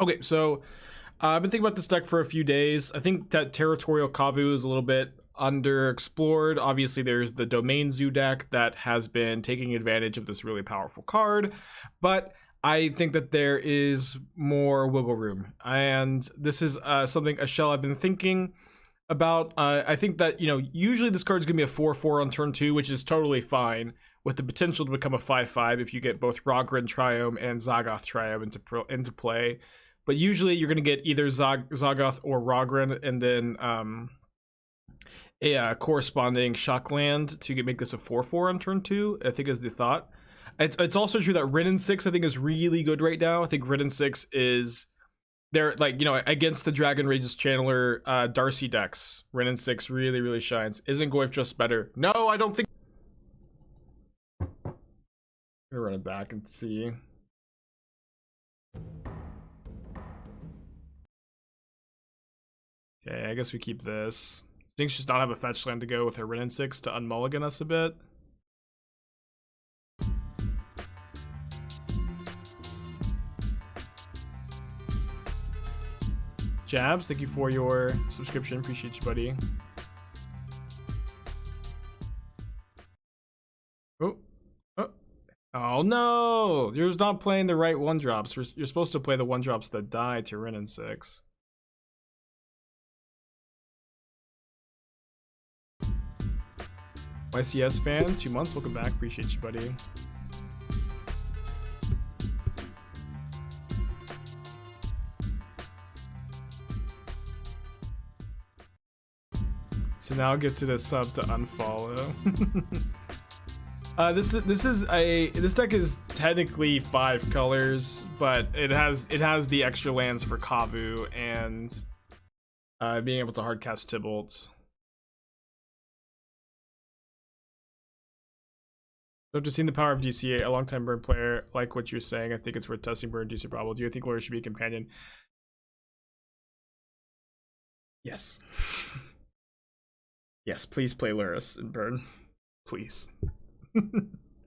Okay, so I've been thinking about this deck for a few days. I think that Territorial Kavu is a little bit underexplored. Obviously, there's the Domain Zoo deck that has been taking advantage of this really powerful card, but I think that there is more wiggle room, and this is a shell I've been thinking about. I think that, usually this card's gonna be a 4/4 on turn 2, which is totally fine, with the potential to become a 5/5 if you get both Raugrin Triome and Zagoth Triome into play. But usually you're gonna get either Zagoth or Raugrin, and then a corresponding Shockland to make this a 4/4 on turn 2, I think is the thought. It's also true that Wrenn and Six, I think, is really good right now. I think Wrenn and Six is, they're like, against the Dragon Rage's Channeler Darcy decks, Wrenn and Six really, really shines. Isn't Goyf just better? No, I don't think. I'm gonna run it back and see. Okay, I guess we keep this. Stinks just not have a fetch land to go with her Wrenn and Six to unmulligan us a bit. Jabs, thank you for your subscription. Appreciate you, buddy. Oh no! You're not playing the right 1-drops. You're supposed to play the 1-drops that die to Wrenn and Six. YCS fan, 2 months. Welcome back. Appreciate you, buddy. So now I'll get to the sub to unfollow. This deck is technically 5 colors, but it has the extra lands for Kavu and being able to hardcast Tibalt. So just seen the power of DCA, a long-time Burn player, like what you're saying. I think it's worth testing Burn DC Probable. Do you think Lawyer should be a companion? Yes. Yes, please play Luris and Burn. Please.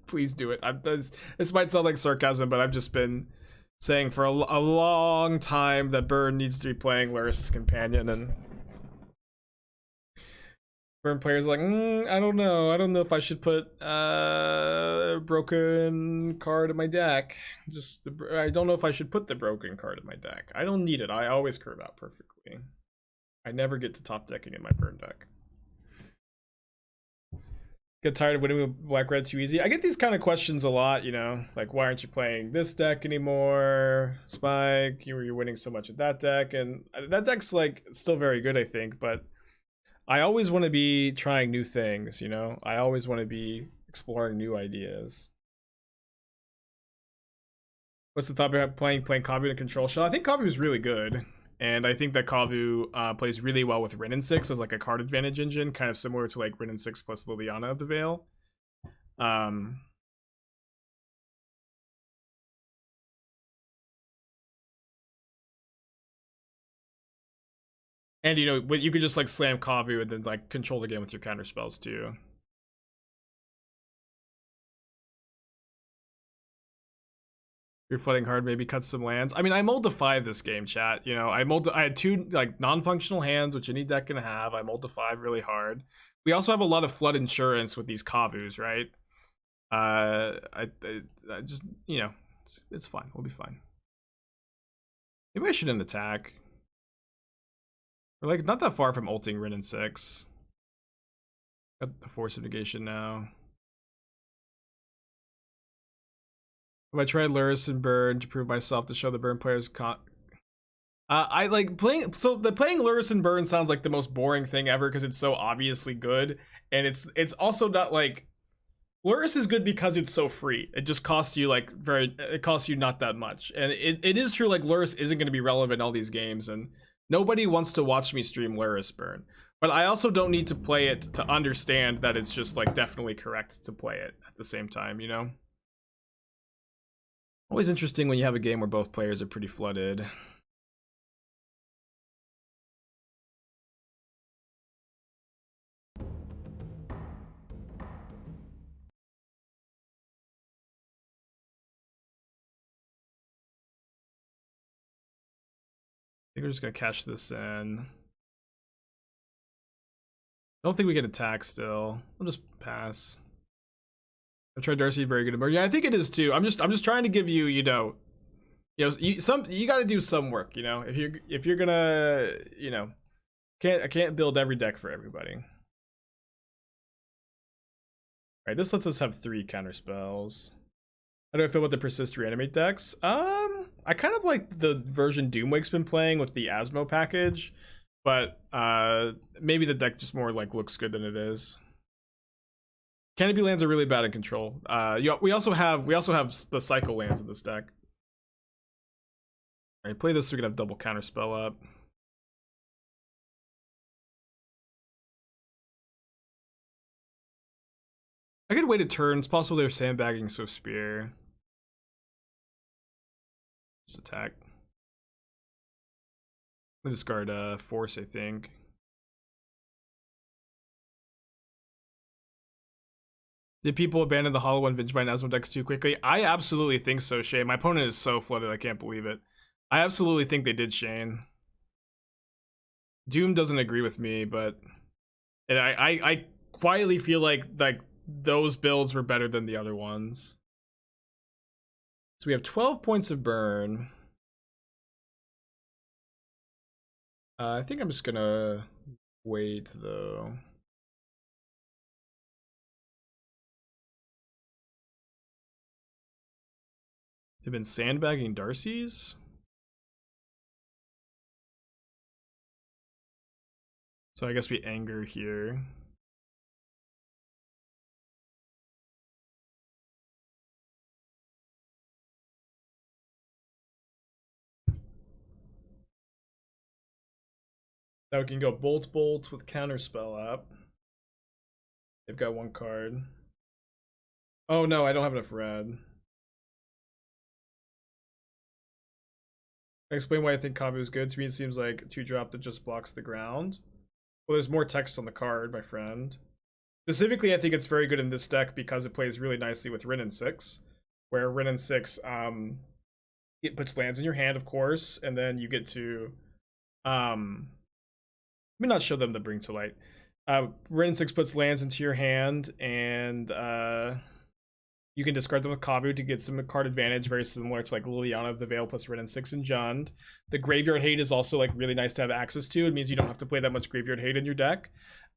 Please do it. This might sound like sarcasm, but I've just been saying for a long time that Burn needs to be playing Luris' companion, and Burn players are like, I don't know if I should put a broken card in my deck. I don't know if I should put the broken card in my deck. I don't need it. I always curve out perfectly. I never get to top decking in my Burn deck. Get tired of winning with black red too easy. I get these kind of questions a lot, like, why aren't you playing this deck anymore? Spike, you're winning so much with that deck, and that deck's like still very good, I think, but I always want to be trying new things, I always want to be exploring new ideas. What's the thought about playing Kavu to control shell? I think Kavu is really good, and I think that Kavu plays really well with Wrenn and Six as like a card advantage engine, kind of similar to like Wrenn and Six plus Liliana of the Veil. And you could just like slam Kavu and then like control the game with your counter spells too. You're flooding hard, maybe cut some lands. I mean, I mulled to 5 this game, chat. I had 2 like non-functional hands, which any deck can have. I mulled to 5 really hard. We also have a lot of flood insurance with these Kavus, right? I just, it's fine. We'll be fine. Maybe I shouldn't attack. We're like not that far from ulting Wrenn and Six. Got the Force of Negation now. Have I tried Luris and Burn to prove myself to show the Burn players I like playing, so the playing Luris and Burn sounds like the most boring thing ever because it's so obviously good, and it's also not like, Luris is good because it's so free. It just costs you it costs you not that much, and it is true, like Luris isn't going to be relevant in all these games, and nobody wants to watch me stream Luris Burn, but I also don't need to play it to understand that it's just like definitely correct to play it at the same time, Always interesting when you have a game where both players are pretty flooded. think we're just gonna cash this in. I don't think we can attack still. I'll just pass. I've tried Darcy, very good. Yeah, I think it is too. I'm just trying to give you, you got to do some work, if you're gonna, I can't build every deck for everybody. All right, this lets us have 3 counterspells. How do I feel about the persist reanimate decks? I kind of like the version Doomwake's been playing with the Asmo package, but maybe the deck just more like looks good than it is. Canopy lands are really bad in control. We also have the cycle lands in this deck. All right, play this so we can have double counterspell up. I could wait a turn. It's possible they're sandbagging, so spear. Just attack. I'm gonna discard force, I think. Did people abandon the Hollow One Vengevine Asmo decks too quickly? I absolutely think so, Shay. My opponent is so flooded, I can't believe it. I absolutely think they did, Shane. Doom doesn't agree with me, but I quietly feel like those builds were better than the other ones. So we have 12 points of burn. I think I'm just gonna wait though. They've been sandbagging Darcy's. So I guess we anger here. Now we can go Bolt with Counterspell up. They've got 1 card. Oh no, I don't have enough red. Explain why I think Kavu is good. To me, it seems like 2-drop that just blocks the ground. Well, there's more text on the card, my friend. Specifically, I think it's very good in this deck because it plays really nicely with Wrenn and Six, where Wrenn and Six, it puts lands in your hand, of course, and then you get to, let me not show them the Bring to Light. Wrenn and Six puts lands into your hand, and you can discard them with Kavu to get some card advantage, very similar to like Liliana of the Veil plus Wrenn and Six and Jund. The Graveyard Hate is also like really nice to have access to. It means you don't have to play that much Graveyard Hate in your deck.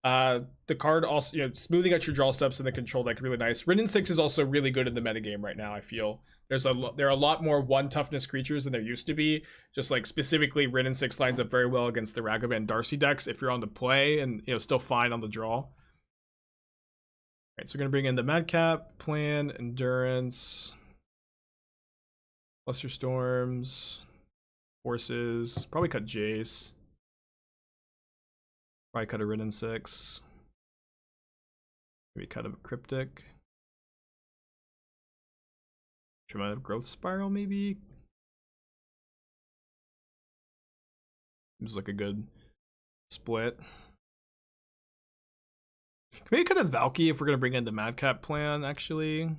The card also, smoothing out your draw steps in the control deck, really nice. Wrenn and Six is also really good in the metagame right now, I feel. There are a lot more 1 toughness creatures than there used to be. Just like specifically, Wrenn and Six lines up very well against the Ragavan Darcy decks if you're on the play and still fine on the draw. Alright, so we're going to bring in the Madcap, Plan, Endurance, Flusterstorms, Forces, probably cut Jace, probably cut a Wrenn and Six, maybe cut a Cryptic, Traumatic Growth Spiral maybe? Seems like a good split. Maybe cut a Valki if we're gonna bring in the Madcap plan, actually. I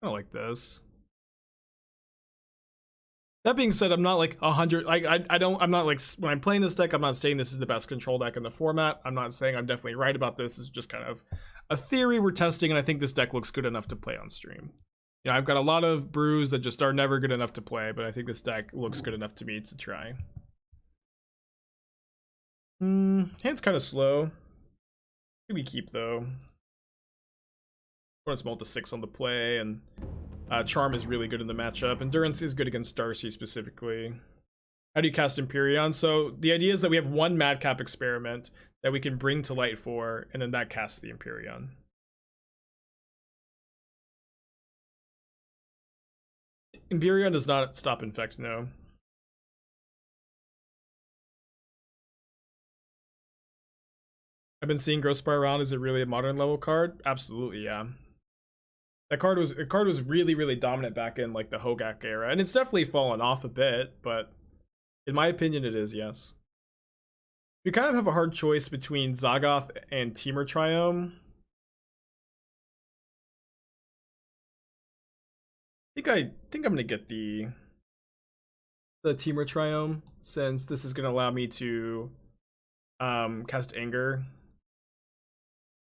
don't like this. That being said, I'm not like 100. I'm not like, when I'm playing this deck, I'm not saying this is the best control deck in the format. I'm not saying I'm definitely right about this. It's just kind of a theory we're testing, and I think this deck looks good enough to play on stream. I've got a lot of brews that just are never good enough to play, but I think this deck looks good enough to me to try. Hand's kind of slow. Maybe keep though. I want to smelt the 6 on the play, and Charm is really good in the matchup. Endurance is good against Darcy specifically. How do you cast Emperion? So the idea is that we have 1 Madcap Experiment that we can bring to light for, and then that casts the Emperion. Emperion does not stop Infect, no. I've been seeing Growth Spiral around. Is it really a modern level card? Absolutely, yeah. That card was really, really dominant back in like the Hogak era, and it's definitely fallen off a bit, but in my opinion, it is, yes. You kind of have a hard choice between Zagoth and Temur Triome. I think I'm gonna get the the Temur Triome, since this is going to allow me to cast Anger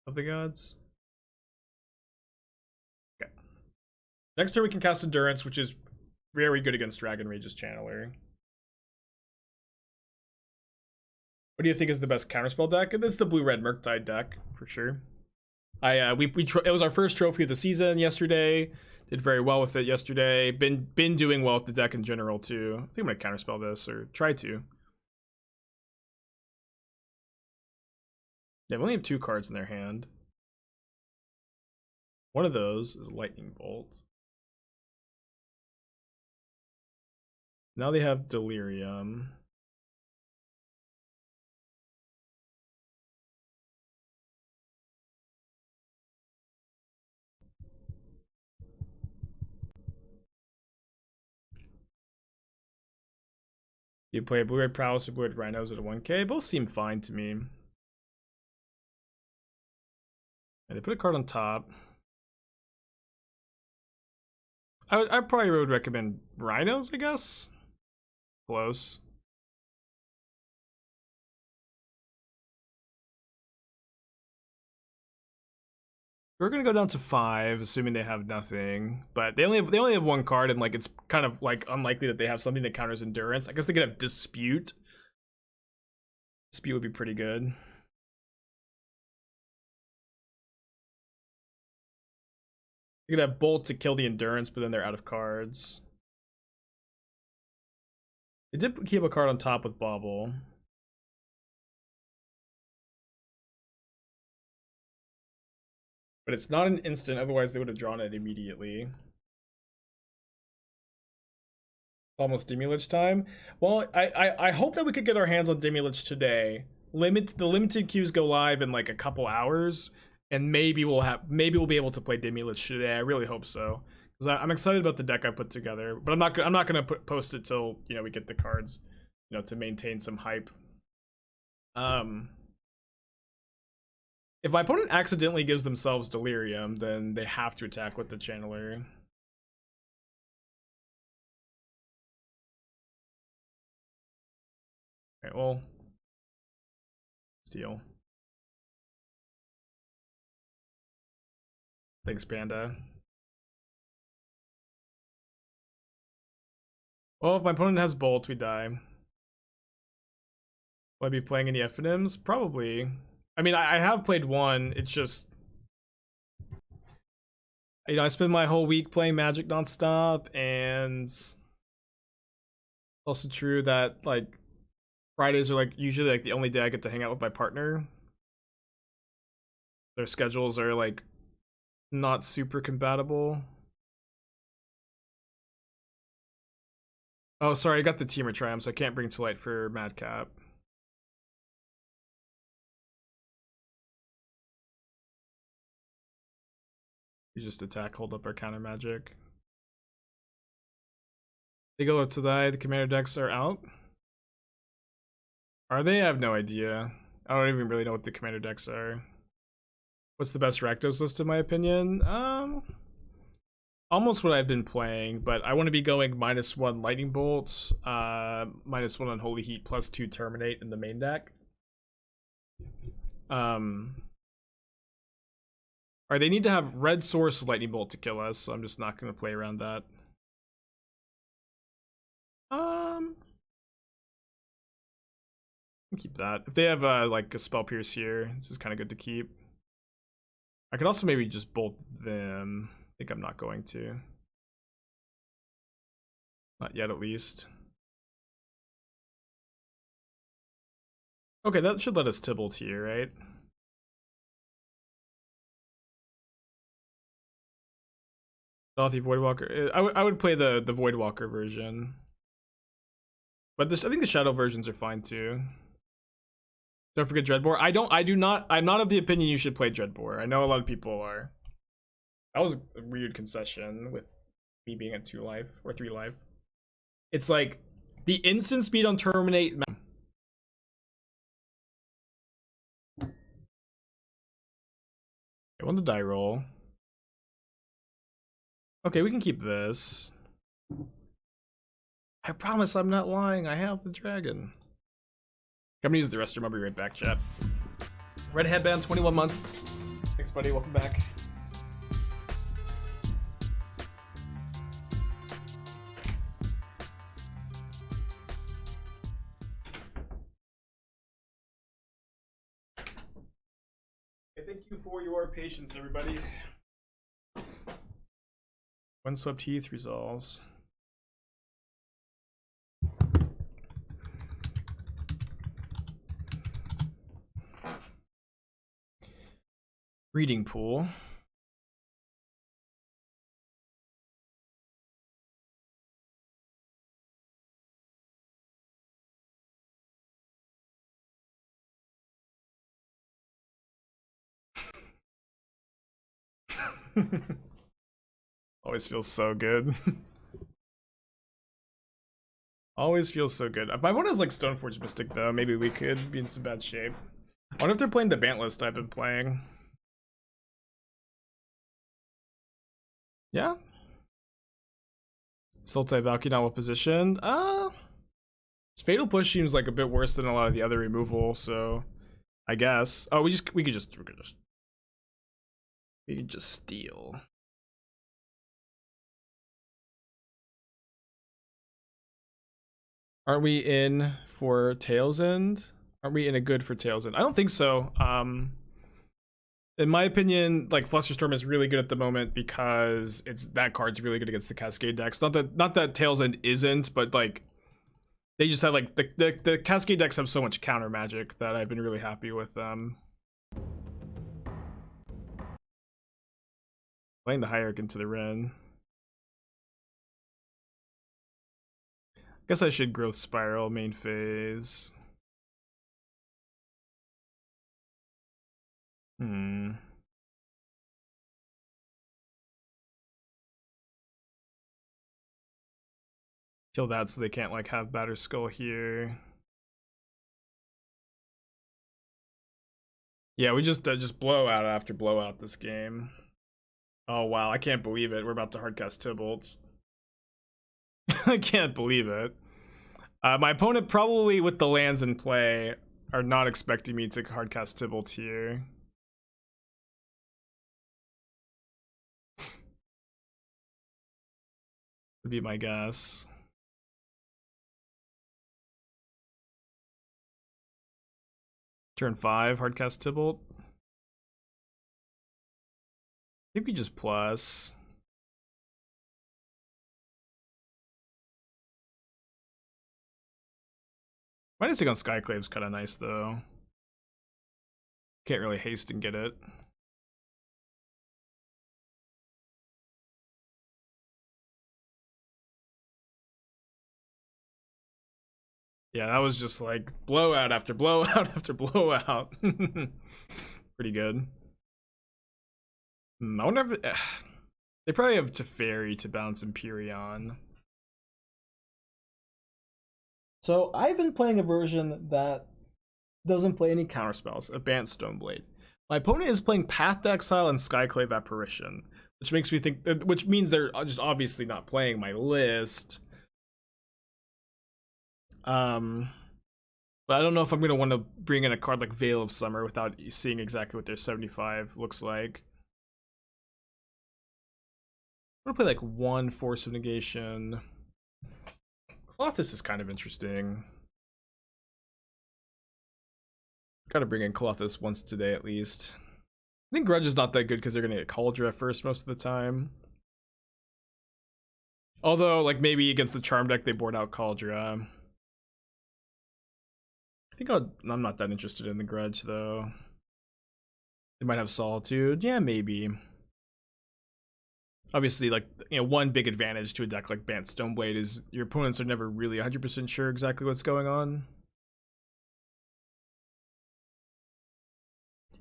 of the Gods. Okay. Next turn we can cast Endurance, which is very good against Dragon Rage's Channeler. What do you think is the best counterspell deck? It's the blue-red Murktide deck for sure. It was our first trophy of the season yesterday. Did very well with it yesterday. Been doing well with the deck in general too. I think I'm gonna counterspell this, or try to. They only have 2 cards in their hand. One of those is Lightning Bolt. Now they have Delirium. You play Blue-Red Prowess or Blue-Red Rhinos at a 1k. Both seem fine to me. And they put a card on top. I probably would recommend Rhinos, I guess. Close. We're gonna go down to 5, assuming they have nothing. But they only have 1 card, and like it's kind of like unlikely that they have something that counters Endurance. I guess they could have Dispute. Dispute would be pretty good. You could have Bolt to kill the Endurance, but then they're out of cards. They did keep a card on top with Bobble. But it's not an instant, otherwise they would have drawn it immediately. Almost Dimulich time. Well, I hope that we could get our hands on Dimulich today. The limited queues go live in like a couple hours, and maybe we'll be able to play Dimulich today. I really hope so, because I'm excited about the deck I put together. But I'm not gonna post it till we get the cards, to maintain some hype. If my opponent accidentally gives themselves Delirium, then they have to attack with the Channeler. Okay, well, steal. Thanks, Panda. Well, if my opponent has Bolt, we die. Will I be playing any Eponyms? Probably. I mean, I have played one. It's just, I spend my whole week playing Magic nonstop, and also true that like Fridays are like usually like the only day I get to hang out with my partner. Their schedules are like not super compatible. Oh, sorry, I got the Temur Triome, so I can't bring to light for Madcap. You just attack, hold up our counter magic. They go to die. The commander decks are out. Are they? I have no idea. I don't even really know what the commander decks are. What's the best Rakdos list in my opinion? Almost what I've been playing, but I want to be going -1 Lightning Bolts, -1 Unholy Heat, +2 Terminate in the main deck. Alright, they need to have red source Lightning Bolt to kill us, so I'm just not going to play around that. Keep that. If they have like a Spell Pierce here, this is kind of good to keep. I could also maybe just bolt them. I think I'm not going to. Not yet, at least. Okay, that should let us Tibalt here, right? Dothy Voidwalker. I would play the Voidwalker version. But I think the Shadow versions are fine too. Don't forget Dreadbore. I'm not of the opinion you should play Dreadbore. I know a lot of people are. That was a weird concession with me being at 2 life or 3 life. It's like the instant speed on Terminate. I want the die roll. Okay, we can keep this. I promise I'm not lying. I have the dragon. I'm gonna use the restroom. I'll be right back, chat. Red Headband, 21 months. Thanks, buddy. Welcome back. Thank you for your patience, everybody. Windswept Heath resolves. Reading pool. Always feels so good. Always feels so good. If my one is like Stoneforge Mystic though, maybe we could be in some bad shape. I wonder if they're playing the Bant list I've been playing. Yeah. Sultai Valki not well positioned. Fatal Push seems like a bit worse than a lot of the other removal, so I guess. Oh, we could just steal. Aren't we in for Tail's End? Aren't we in a good for Tail's End? I don't think so. In my opinion, like Flusterstorm is really good at the moment because that card's really good against the Cascade decks. Not that Tail's End isn't, but like they just have like the Cascade decks have so much counter magic that I've been really happy with them. Playing the Hierarch into the Wrenn. Guess I should Growth Spiral main phase. Kill that so they can't like have Batter Skull here. Yeah, we just blowout after blowout this game. Oh wow, I can't believe it. We're about to hardcast Tibalt. I can't believe it. My opponent probably with the lands in play are not expecting me to hardcast Tibalt here. Would be my guess. Turn 5, hardcast Tibalt. I think we just plus. Minusing on Skyclave's kind of nice though. Can't really haste and get it. Yeah, that was just like blowout after blowout after blowout. Pretty good. I wonder if they probably have Teferi to bounce Emperion. So I've been playing a version that doesn't play any counterspells, a Bant Stoneblade. My opponent is playing Path to Exile and Skyclave Apparition, which makes me think, which means they're just obviously not playing my list. But I don't know if I'm gonna want to bring in a card like Veil of Summer without seeing exactly what their 75 looks like. I'm gonna play like one Force of Negation. Klothys is kind of interesting. Gotta bring in Klothys once today at least. I think Grudge is not that good because they're gonna get Cauldra first most of the time. Although, like maybe against the Charm deck they board out Cauldra. I think I'm not that interested in the Grudge though. They might have Solitude. Yeah, maybe. Obviously, like, you know, one big advantage to a deck like Bant Stoneblade is your opponents are never really 100% sure exactly what's going on.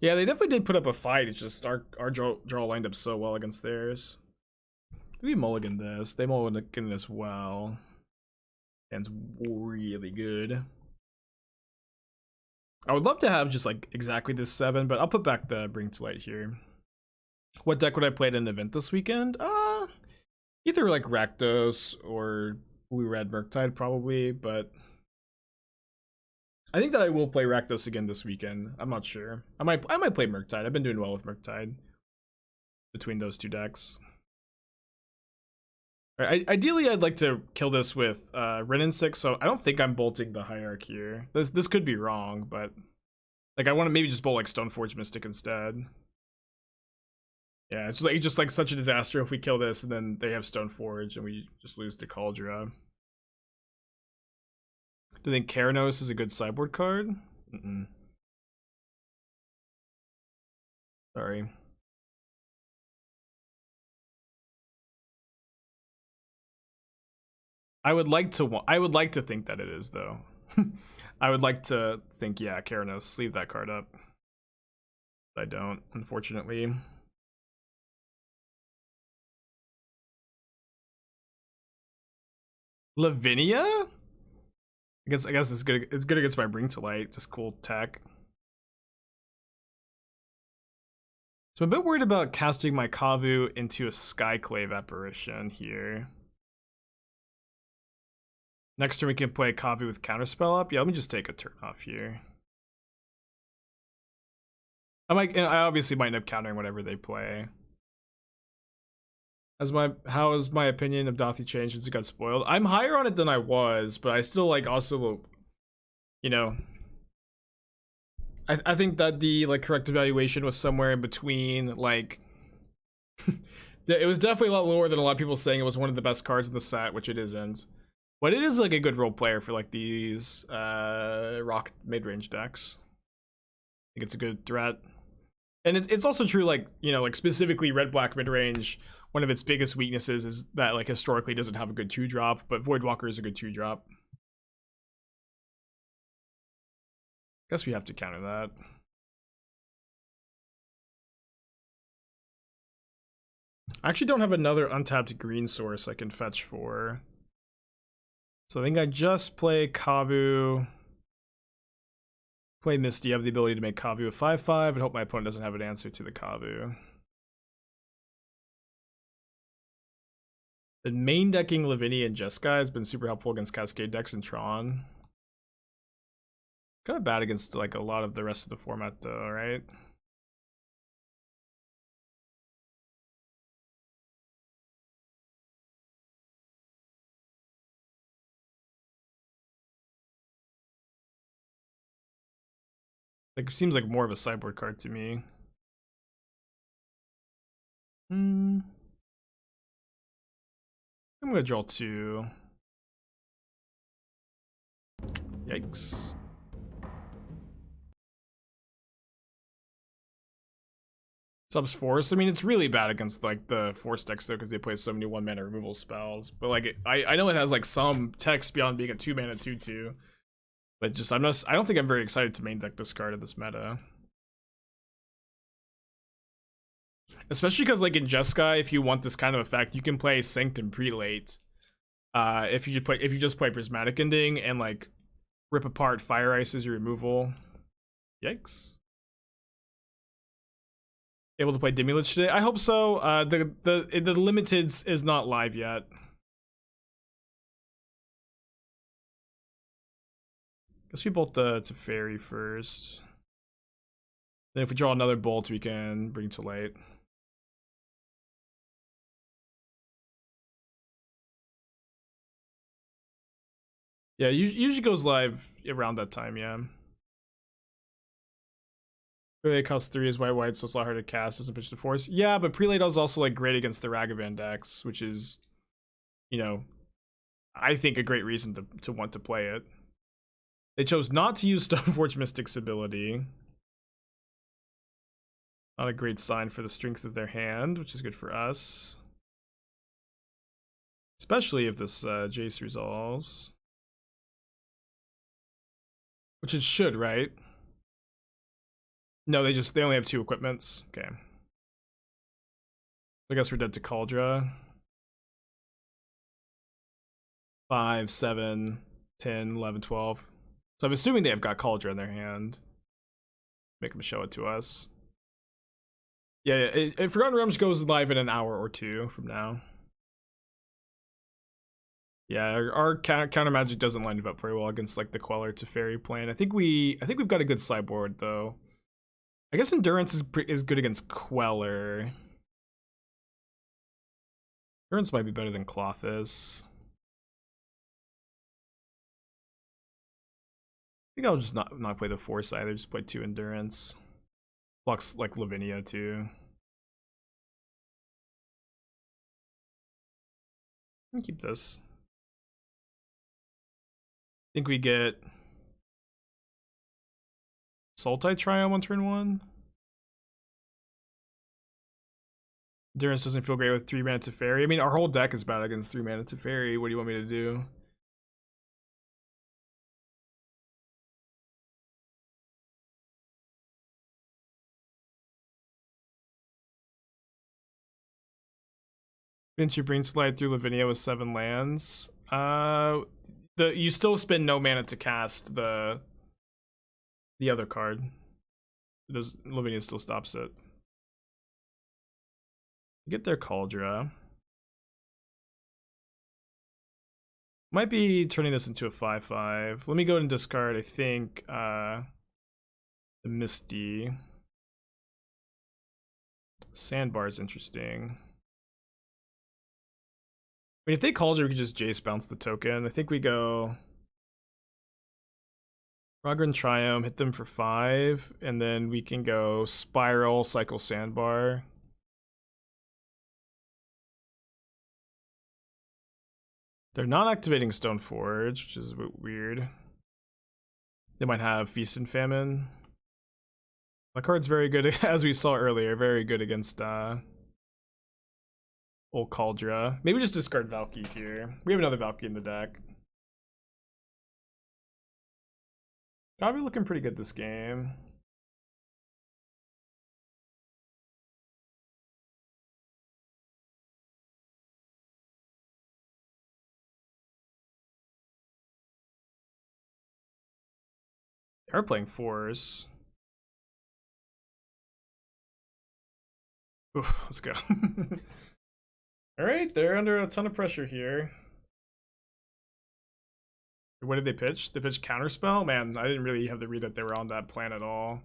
Yeah, they definitely did put up a fight. It's just our draw lined up so well against theirs. We mulligan this. They mulligan as well. And's really good. I would love to have just like exactly this 7, but I'll put back the Bring to Light here. What deck would I play at an event this weekend? Either like Rakdos or blue red Murktide probably, but I think that I will play Rakdos again this weekend. I'm not sure. I might play Murktide. I've been doing well with Murktide between those two decks. Ideally, I'd like to kill this with Wrenn and Six, so I don't think I'm bolting the Hierarchy here. This could be wrong, but like I want to maybe just bolt like Stoneforge Mystic instead. Yeah, it's just like such a disaster if we kill this and then they have Stoneforge and we just lose to Kaldra. Do you think Keranos is a good sideboard card? Sorry. I would like to think that it is though. I would like to think, yeah, Keranos, leave that card up. I don't, unfortunately. Lavinia? I guess it's good. It's good against my Bring to Light. Just cool tech. So I'm a bit worried about casting my Kavu into a Skyclave Apparition here. Next turn we can play Kavu with Counterspell up. Yeah, let me just take a turn off here. I obviously might end up countering whatever they play. How has my opinion of Dothi changed since it got spoiled? I'm higher on it than I was, but I still like also, you know, I think that the like correct evaluation was somewhere in between. Like, it was definitely a lot lower than a lot of people saying it was one of the best cards in the set, which it isn't. But it is like a good role player for like these rock mid-range decks. I think it's a good threat. And it's also true, like, you know, like specifically red-black mid-range, one of its biggest weaknesses is that like historically doesn't have a good 2-drop, but Voidwalker is a good 2-drop. Guess we have to counter that. I actually don't have another untapped green source I can fetch for. So I think I just play Kavu, play Misty. I have the ability to make Kavu a 5/5 and hope my opponent doesn't have an answer to the Kavu. The main decking Lavinia and Jeskai has been super helpful against Cascade decks and Tron. Kind of bad against like a lot of the rest of the format though, right? Like, it seems like more of a sideboard card to me. I'm gonna draw 2. Yikes. Subs Force. I mean, it's really bad against like the Force decks though, because they play so many 1-mana removal spells. But like, I know it has like some text beyond being a 2-mana 2/2. But just I don't think I'm very excited to main deck this card in this meta. Especially because like in Jeskai, if you want this kind of effect, you can play Synced and Prelate. If you just play Prismatic Ending and like rip apart Fire Ice as your removal. Yikes. Able to play Dimulich today? I hope so. The Limiteds is not live yet. Guess we bolt the Teferi first. Then if we draw another bolt, we can bring to light. Yeah, usually goes live around that time, yeah. Prelate costs 3 is white, so it's a lot harder to cast, doesn't pitch to Force. Yeah, but Prelate is also like great against the Ragavan decks, which is, you know, I think a great reason to want to play it. They chose not to use Stoneforge Mystic's ability. Not a great sign for the strength of their hand, which is good for us. Especially if this Jace resolves. Which it should, right? No, they only have 2 equipments. Okay. I guess we're dead to Kaldra. 5, 7, 10, 11, 12. So I'm assuming they've got Kaldra in their hand. Make them show it to us. Yeah, Forgotten Realms goes live in an hour or 2 from now. Yeah, our counter magic doesn't line up very well against like the Queller to Fairy Plane. I think we've got a good sideboard though. I guess Endurance is good against Queller. Endurance might be better than Klothys. I think I'll just not play the Force either, just play 2 Endurance. Blocks like Lavinia too. And keep this. I think we get Sultai Triome on turn 1. Endurance doesn't feel great with 3 mana Teferi. I mean, our whole deck is bad against 3 mana Teferi. What do you want me to do? Didn't you bring slide through Lavinia with 7 lands? You still spend no mana to cast the other card. Lavinia still stops it. Get their Cauldra. Might be turning this into a 5/5. Let me go and discard, I think, the Misty. Sandbar is interesting. I mean, if they Cauldra, we could just Jace bounce the token. I think we go Raugrin Triome, hit them for 5, and then we can go Spiral, cycle Sandbar. They're not activating Stoneforge, which is a bit weird. They might have Feast and Famine. My card's very good, as we saw earlier, very good against old Cauldra. Maybe just discard Valki here. We have another Valki in the deck. Probably looking pretty good this game. They are playing Force. Ooh, let's go. Alright, they're under a ton of pressure here. What did they pitch? They pitched Counterspell? Man, I didn't really have to read that they were on that plan at all.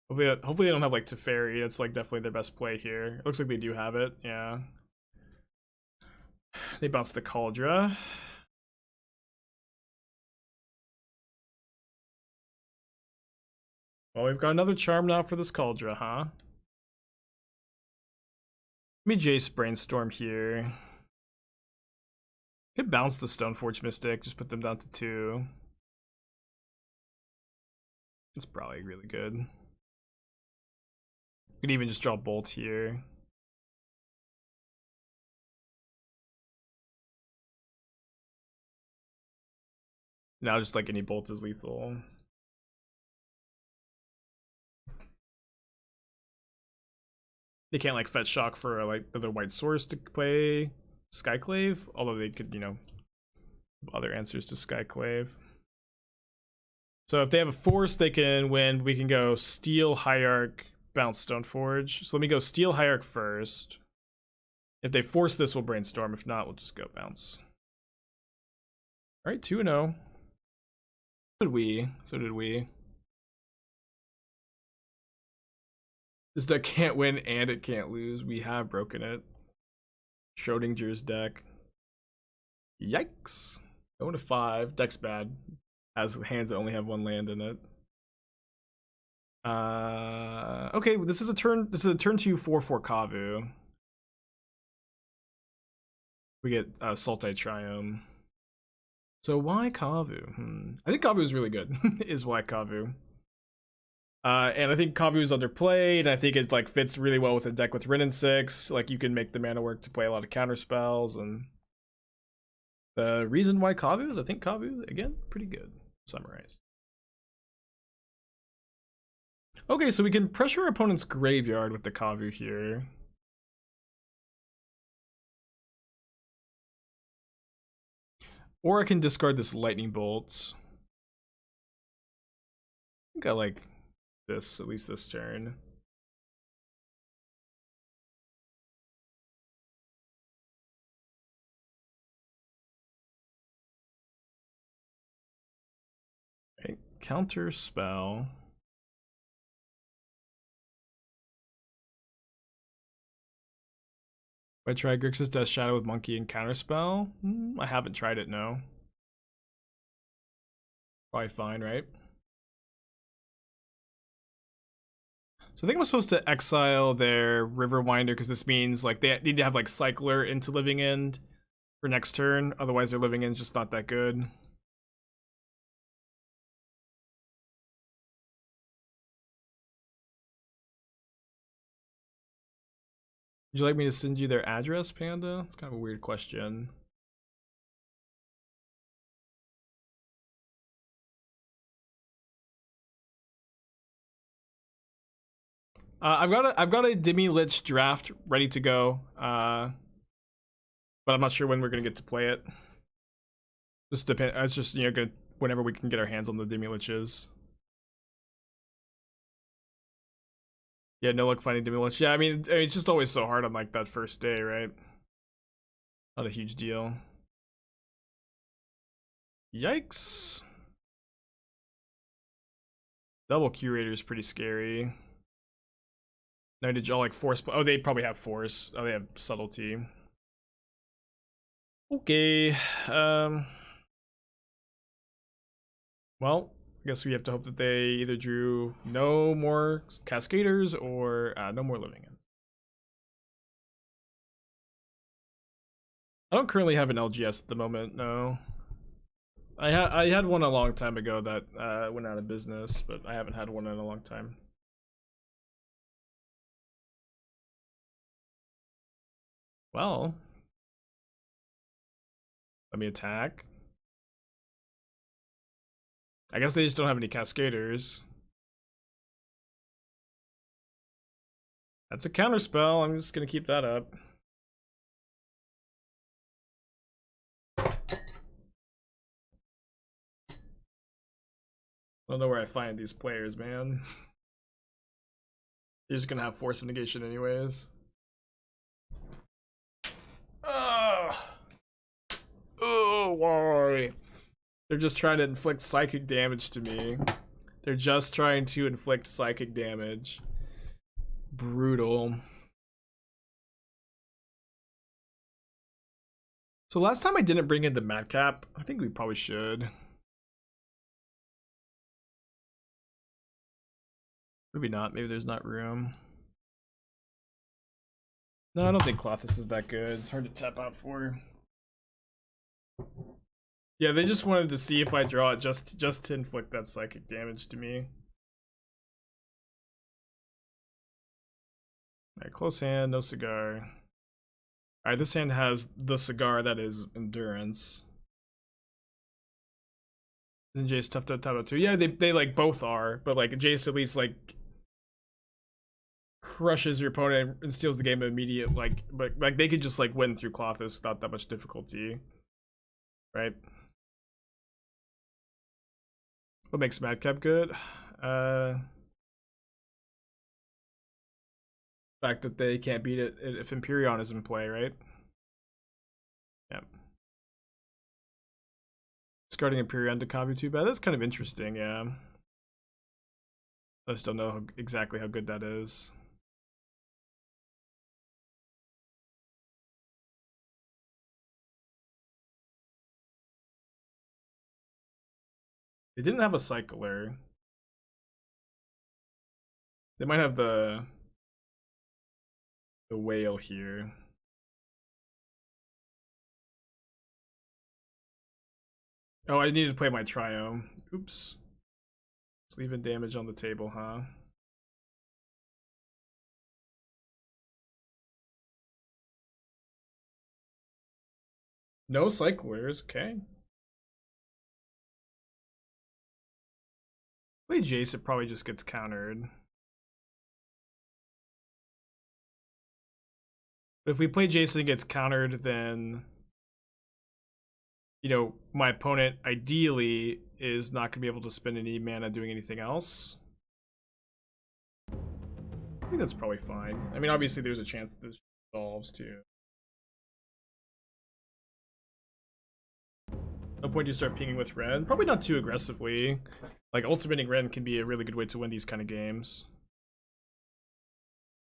Hopefully they don't have like Teferi. That's like definitely their best play here. It looks like they do have it, yeah. They bounced the Cauldra. Well, we've got another charm now for this Cauldra, huh? Let me Jace Brainstorm here. Could bounce the Stoneforge Mystic, just put them down to 2. It's probably really good. Could even just draw Bolt here. Now just like any Bolt is lethal. They can't like fetch shock for like other white source to play Skyclave, although they could, you know, other answers to Skyclave. So if they have a Force, they can win. We can go Steel, Hierarch, bounce Stoneforge. So let me go Steel, Hierarch first. If they force this, we'll Brainstorm. If not, we'll just go bounce. All right, 2-0. So did we. This deck can't win and it can't lose. We have broken it. Schrodinger's deck. Yikes. 0-5. Deck's bad. Has hands that only have 1 land in it. Okay, this is a turn 2 4/4 Kavu. We get Sultai Triome. So why Kavu? I think Kavu is really good. Is why Kavu. And I think Kavu is underplayed. I think it like fits really well with a deck with Wrenn and Six. Like you can make the mana work to play a lot of counter spells, and the reason why Kavu is I think Kavu again pretty good. Summarize. Okay, so we can pressure our opponent's graveyard with the Kavu here. Or I can discard this Lightning Bolt. I think I like this, at least this turn. Okay, Counterspell. I tried Grixis Death Shadow with Monkey and Counterspell. I haven't tried it, no. Probably fine, right? So I think I'm supposed to exile their Riverwinder because this means like they need to have like Cycler into Living End for next turn. Otherwise their Living End's just not that good. Would you like me to send you their address, Panda? It's kind of a weird question. I've got a Demi Lich draft ready to go, but I'm not sure when we're gonna get to play it. Just depend. It's just good whenever we can get our hands on the Demi Liches. Yeah, no luck finding Demi Lich. Yeah, I mean it's just always so hard on like that first day, right? Not a huge deal. Yikes. Double Curator is pretty scary. Now did y'all like Force? Oh, they probably have Force. Oh, they have Subtlety. Okay. Well, I guess we have to hope that they either drew no more Cascaders or no more Living Ends. I don't currently have an LGS at the moment, no. I had one a long time ago that went out of business, but I haven't had one in a long time. Well, let me attack. I guess they just don't have any Cascaders. That's a counterspell. I'm just gonna keep that up. I don't know where I find these players, man. You're just gonna have Force of Negation anyways. Oh, why? They're just trying to inflict psychic damage to me. They're just trying to inflict psychic damage. Brutal. So last time I didn't bring in the Madcap. I think we probably should. Maybe not. Maybe there's not room. No, I don't think Klothys is that good. It's hard to tap out for. Yeah, they just wanted to see if I draw it just to inflict that psychic damage to me. Alright, close hand, no cigar. Alright, this hand has the cigar that is Endurance. Isn't Jace tough to tap out too? Yeah, they like both are, but like Jace at least like crushes your opponent and steals the game immediate, but like they could just like win through Klothys without that much difficulty. Right? What makes Madcap good? Fact that they can't beat it if Emperion is in play, right? Yep. Discarding Emperion to Kavu too bad. That's kind of interesting, yeah. I just don't know exactly how good that is. They didn't have a cycler. They might have the whale here. Oh, I needed to play my Triome. Oops. Just leaving damage on the table, huh? No cyclers, okay. Play Jace, it probably just gets countered. But if we play Jace and it gets countered, then my opponent ideally is not gonna be able to spend any mana doing anything else. I think that's probably fine. I mean, obviously there's a chance that this resolves too. No point to start pinging with Wrenn. Probably not too aggressively. Like, ultimating Wrenn can be a really good way to win these kind of games.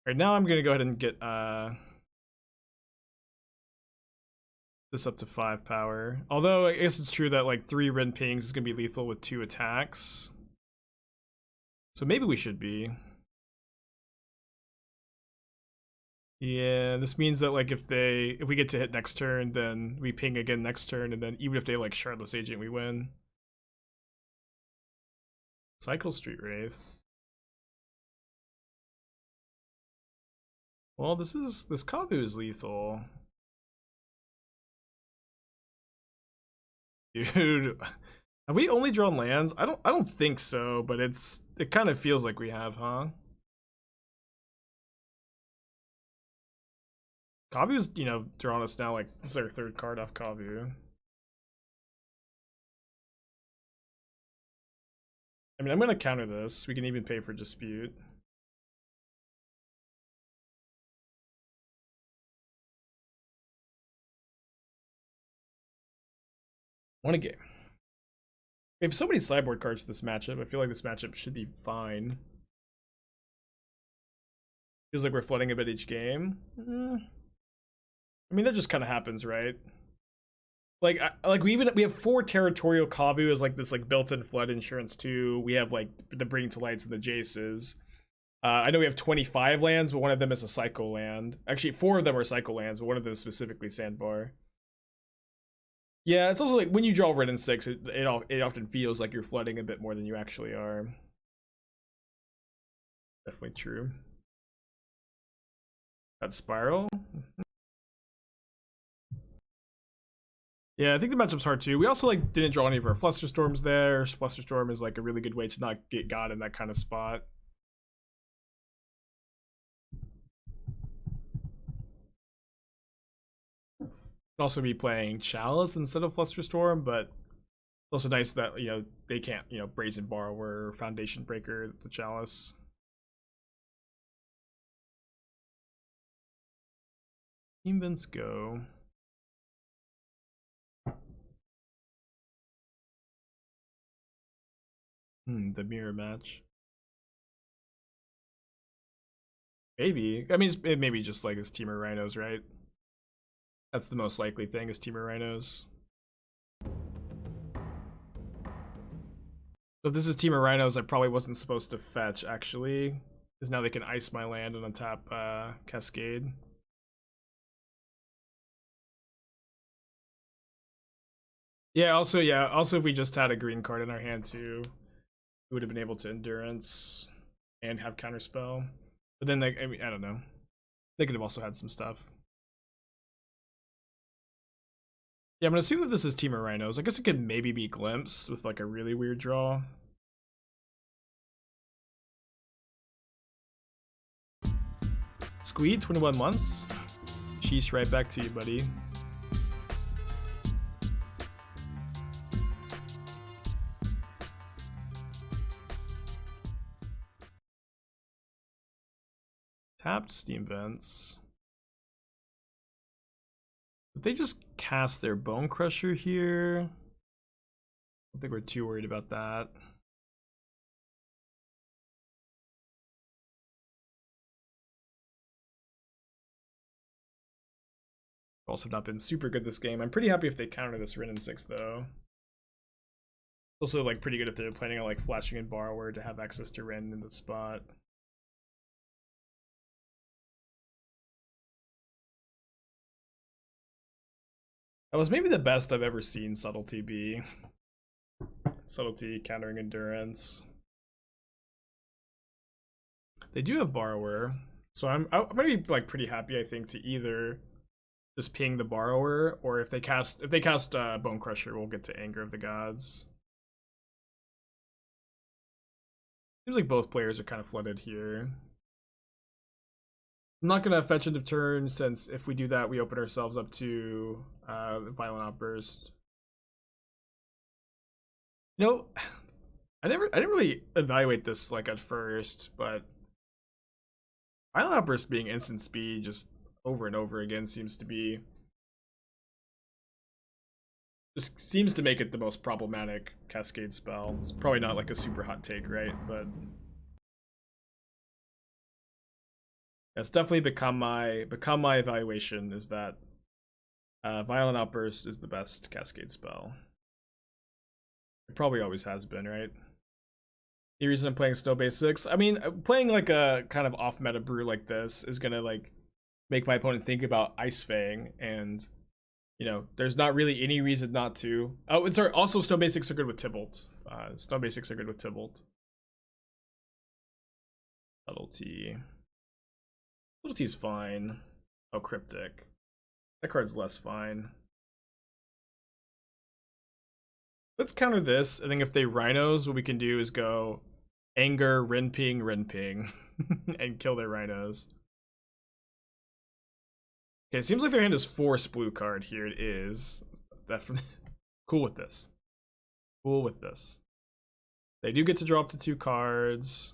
Alright, now I'm gonna go ahead and get this up to 5 power. Although, I guess it's true that like 3 Wrenn pings is gonna be lethal with 2 attacks. So maybe we should be. Yeah, this means that like if we get to hit next turn, then we ping again next turn, and then even if they like Shardless Agent, we win. Cycle Street Wraith. Well, this Kavu is lethal. Dude, have we only drawn lands? I don't think so, but it kind of feels like we have, huh? Kavu's, you know, drawn us now, like, this is our 3rd card off Kavu. I mean, I'm gonna counter this. We can even pay for Dispute. Won a game. We have so many sideboard cards for this matchup. I feel like this matchup should be fine. Feels like we're flooding a bit each game. I mean, that just kind of happens, right? Like we have 4 Territorial Kavu as like this like built-in flood insurance too. We have like the Bring to Lights and the Jaces. I know we have 25 lands, but one of them is a cycle land. Actually, 4 of them are cycle lands, but one of them is specifically Sandbar. Yeah, it's also like when you draw Wrenn and Six, it often feels like you're flooding a bit more than you actually are. Definitely true. That Spiral. Yeah, I think the matchup's hard too. We also like didn't draw any of our Flusterstorms there. Flusterstorm is like a really good way to not get got in that kind of spot. Could also be playing Chalice instead of Flusterstorm, but it's also nice that, you know, they can't, you know, Brazen Borrower or Foundation Breaker the Chalice. Team Vince go. The mirror match. Maybe. I mean, it maybe just like his Temur Rhinos, right? That's the most likely thing, is Temur Rhinos. So if this is Temur Rhinos, I probably wasn't supposed to fetch, actually. Because now they can ice my land and untap Cascade. Yeah, also if we just had a green card in our hand too, we would have been able to Endurance and have Counterspell. But then, like, I mean, I don't know. They could have also had some stuff. Yeah, I'm gonna assume that this is Temur Rhinos. I guess it could maybe be Glimpse with like a really weird draw. Squeed, 21 months. Sheesh, right back to you, buddy. Tapped Steam Vents. If they just cast their Bone Crusher here, I don't think we're too worried about that. Also not been super good this game. I'm pretty happy if they counter this Wrenn and Six though. Also like pretty good if they're planning on like flashing in Borrower to have access to Wrenn in the spot. That was maybe the best I've ever seen Subtlety be. Subtlety countering Endurance. They do have Borrower, so I'm gonna be like pretty happy, I think, to either just ping the Borrower, or if they cast Bone Crusher, we'll get to Anger of the Gods. Seems like both players are kind of flooded here. I'm not gonna fetch end of turn, since if we do that, we open ourselves up to Violent Outburst. You know, I didn't really evaluate this like at first, but Violent Outburst being instant speed just over and over again seems to be Just seems to make it the most problematic Cascade spell. It's probably not like a super hot take, right? But it's definitely become my evaluation is that Violent Outburst is the best Cascade spell. It probably always has been, right? The reason I'm playing Snow Basics, I mean, playing like a kind of off meta brew like this is gonna like make my opponent think about Ice Fang, and you know, there's not really any reason not to. Oh, and sorry, also Snow Basics are good with Tibalt. Snow Basics are good with Tibalt. Subtlety. Subtlety's fine. Oh, Cryptic. That card's less fine. Let's counter this. I think if they Rhinos, what we can do is go Anger, Ren Ping, and kill their Rhinos. Okay, it seems like their hand is Force blue card. Here it is. Definitely cool with this. Cool with this. They do get to draw up to 2 cards.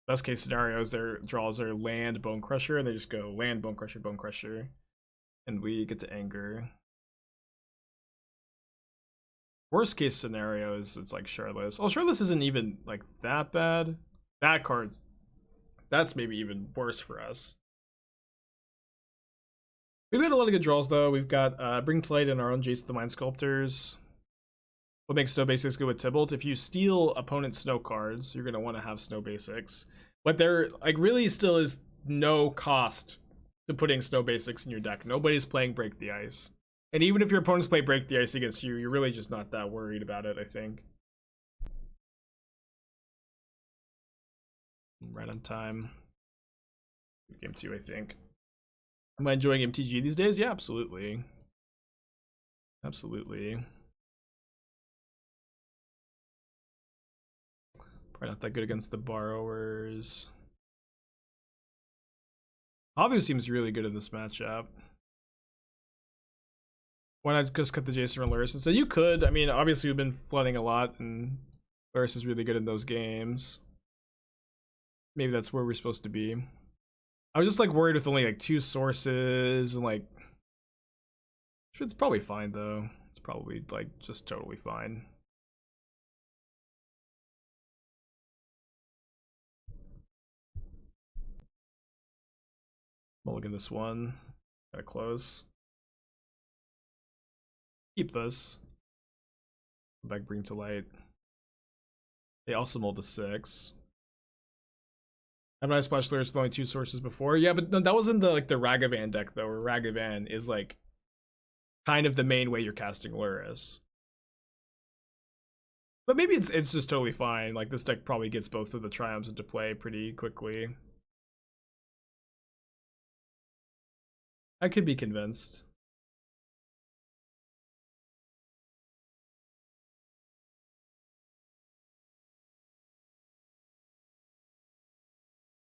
Best case scenario is their draws are land, Bone Crusher, and they just go land, Bone Crusher. And we get to Anger. Worst case scenario is it's like Charless. Oh, Charless isn't even like that bad. That card's that's maybe even worse for us. We've got a lot of good draws though. We've got Bring to Light and our own Jace the Mind Sculptors. What makes Snow Basics good with Tibalt? If you steal opponent's snow cards, you're gonna want to have Snow Basics. But there like really still is no cost to putting Snow Basics in your deck. Nobody's playing Break the Ice. And even if your opponents play Break the Ice against you, you're really just not that worried about it, I think. Right on time. Game 2, I think. Am I enjoying MTG these days? Yeah, absolutely. Absolutely. Probably not that good against the borrowers. Kavu seems really good in this matchup. Why not just cut the Jason and Luris? So you could. I mean, obviously we've been flooding a lot, and Luris is really good in those games. Maybe that's where we're supposed to be. I was just like worried with only like 2 sources, and like it's probably fine though. It's probably like just totally fine. Mulligan this one. Gotta close. Keep this. Back Bring to Light. They also mulled a 6. I've not splashed Luris with only 2 sources before. Yeah, but no, that was in the like the Ragavan deck though, where Ragavan is like kind of the main way you're casting Luris. But maybe it's just totally fine. Like this deck probably gets both of the Triomes into play pretty quickly. I could be convinced.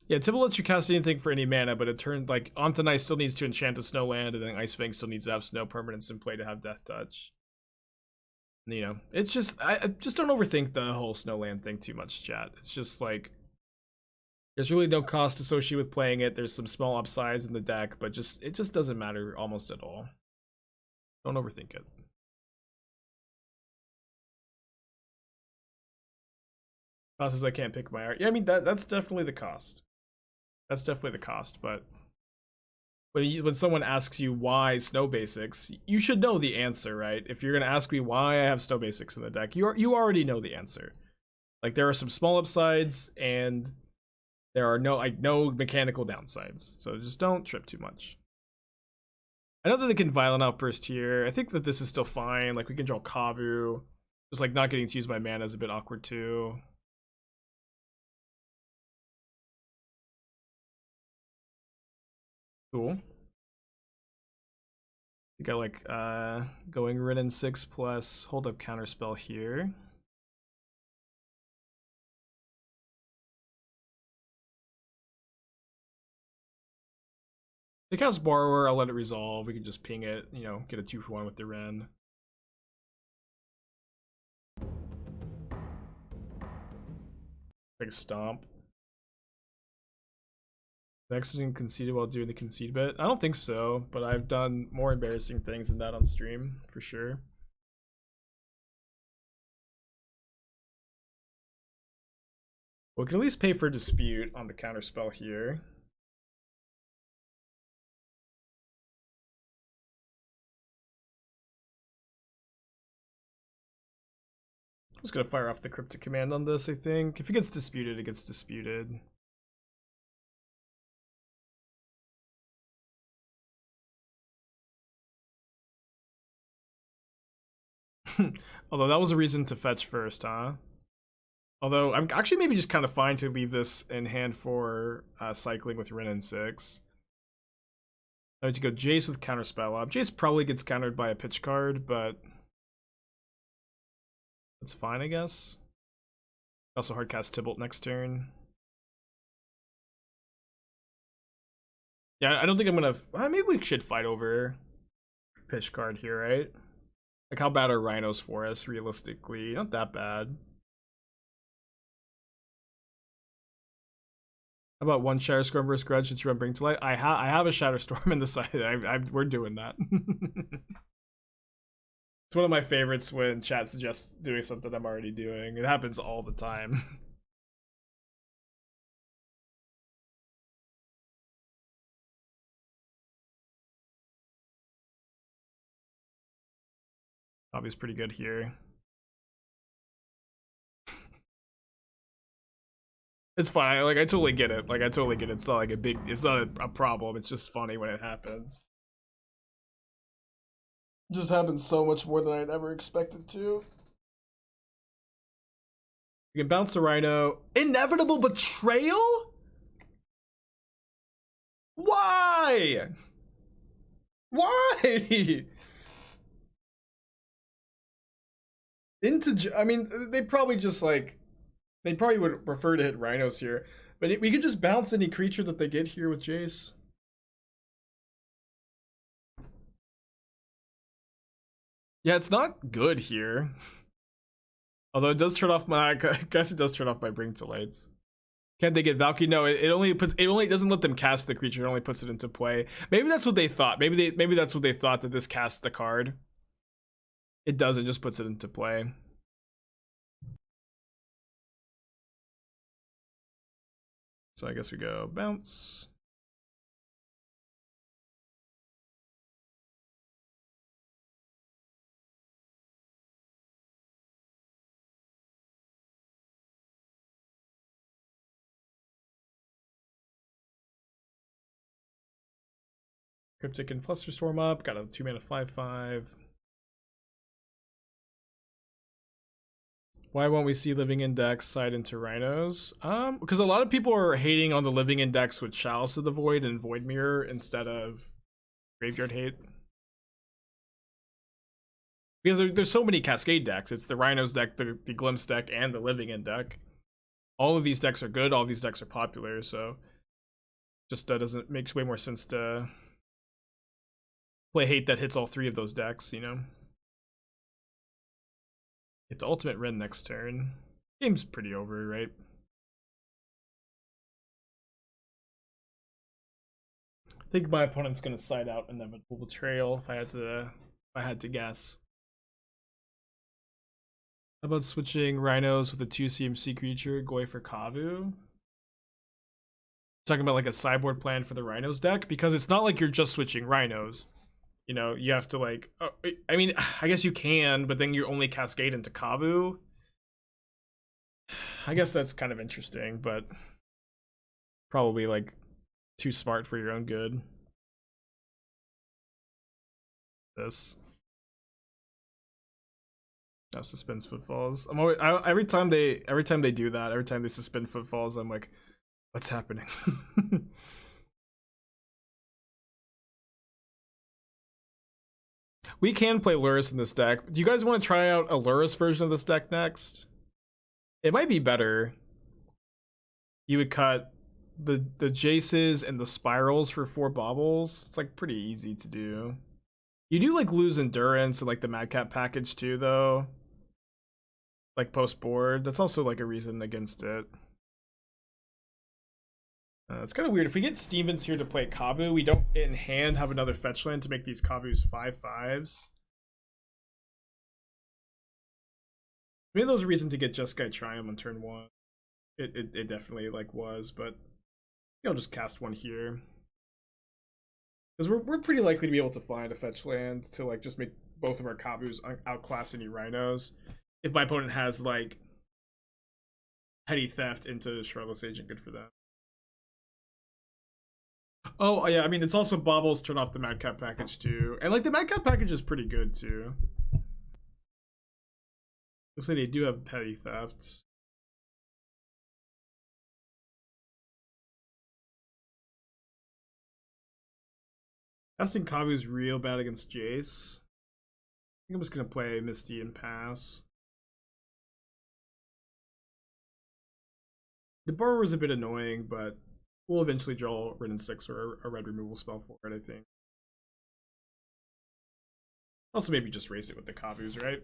Yeah, Tibalt lets you cast anything for any mana, but it turned like Ontanai still needs to enchant a Snowland, and then Ice Fang still needs to have snow permanents in play to have Death Touch. You know, it's just I just don't overthink the whole Snowland thing too much, chat. It's just like there's really no cost associated with playing it. There's some small upsides in the deck, but it just doesn't matter almost at all. Don't overthink it. Cost is I can't pick my art. Yeah, I mean that's definitely the cost. That's definitely the cost, but when someone asks you why Snow Basics, you should know the answer, right? If you're gonna ask me why I have Snow Basics in the deck, you already know the answer. Like there are some small upsides, and there are no mechanical downsides. So just don't trip too much. I know that they can Violent Outburst here. I think that this is still fine. Like we can draw Kavu. Just like not getting to use my mana is a bit awkward too. Cool. You got like going Wrenn and Six plus hold up Counterspell here. They cast Borrower, I'll let it resolve. We can just ping it, you know, get a 2-for-1 with the Wrenn. Big Stomp. Exiting conceded while doing the concede bit. I don't think so, but I've done more embarrassing things than that on stream, for sure. We can at least pay for dispute on the counterspell here. I'm just gonna fire off the Cryptic Command on this, I think. If it gets disputed, it gets disputed. Although that was a reason to fetch first, huh? Although I'm actually maybe just kind of fine to leave this in hand for cycling with Wrenn and Six. I need to go Jace with Counterspell up. Jace probably gets countered by a pitch card, but that's fine, I guess. Also hardcast Tibalt next turn. Yeah, I don't think I'm gonna. Maybe we should fight over pitch card here, right? Like, how bad are Rhinos for us, realistically? Not that bad. How about one Shatterstorm versus Grudge since you run Bring to Light? I have a Shatterstorm in the side. We're doing that. It's one of my favorites when chat suggests doing something I'm already doing. It happens all the time. Obviously pretty good here. It's fine. Like, I totally get it. Like, I totally get it. It's not like it's not a problem. It's just funny when it happens. It just happens so much more than I'd ever expected to. You can bounce the Rhino. Inevitable Betrayal? Why? Why? I mean, they probably just like, they probably would prefer to hit Rhinos here, but we could just bounce any creature that they get here with Jace. Yeah, it's not good here. Although it does turn off my, I guess it does turn off my Bring to Lights. Can't they get Valki? No, it only doesn't let them cast the creature. It only puts it into play. Maybe that's what they thought. Maybe that's what they thought, that this casts the card. It doesn't, just puts it into play. So I guess we go bounce. Cryptic and Flusterstorm up. Got a 2-mana 5/5. Why won't we see Living Index side into Rhinos? Because a lot of people are hating on the Living Index with Chalice of the Void and Void Mirror instead of Graveyard Hate. Because there's so many Cascade decks. It's the Rhinos deck, the Glimpse deck, and the Living In deck. All of these decks are good. All of these decks are popular. So just doesn't makes way more sense to play hate that hits all three of those decks. You know. It's ultimate Wrenn next turn. Game's pretty over, right? I think my opponent's gonna side out Inevitable Betrayal if I had to guess. How about switching Rhinos with a 2 CMC creature, Goi for Kavu? Talking about like a sideboard plan for the Rhinos deck, because it's not like you're just switching Rhinos. You know, you have to like, I mean, I guess you can, but then you only cascade into Kavu. I guess that's kind of interesting, but probably like too smart for your own good. This. Now suspends Footfalls. I'm always, every time they do that, every time they suspend Footfalls, I'm like, what's happening? We can play Lurrus in this deck. Do you guys want to try out a Lurrus version of this deck next? It might be better. You would cut the Jaces and the Spirals for 4 baubles. It's like pretty easy to do. You do like lose Endurance and like the Madcap package too, though. Like post board. That's also like a reason against it. It's kind of weird. If we get Stevens here to play Kavu, we don't in hand have another fetch land to make these Kavus 5/5s. Maybe there was a reason to get Cascade Triome on turn 1. It definitely like was, but I'll just cast one here. Because we're pretty likely to be able to find a fetch land to like just make both of our Kavus outclass any rhinos. If my opponent has like Petty Theft into Shardless Agent, good for them. Oh yeah, I mean it's also Baubles turn off the Madcap package too. And like the Madcap package is pretty good too. Looks like they do have Petty Theft. Casting Kavu is real bad against Jace. I think I'm just gonna play Misty and pass. The Borrower is a bit annoying, but we'll eventually draw Wrenn and Six or a red removal spell for it, I think. Also maybe just race it with the Kavus, right?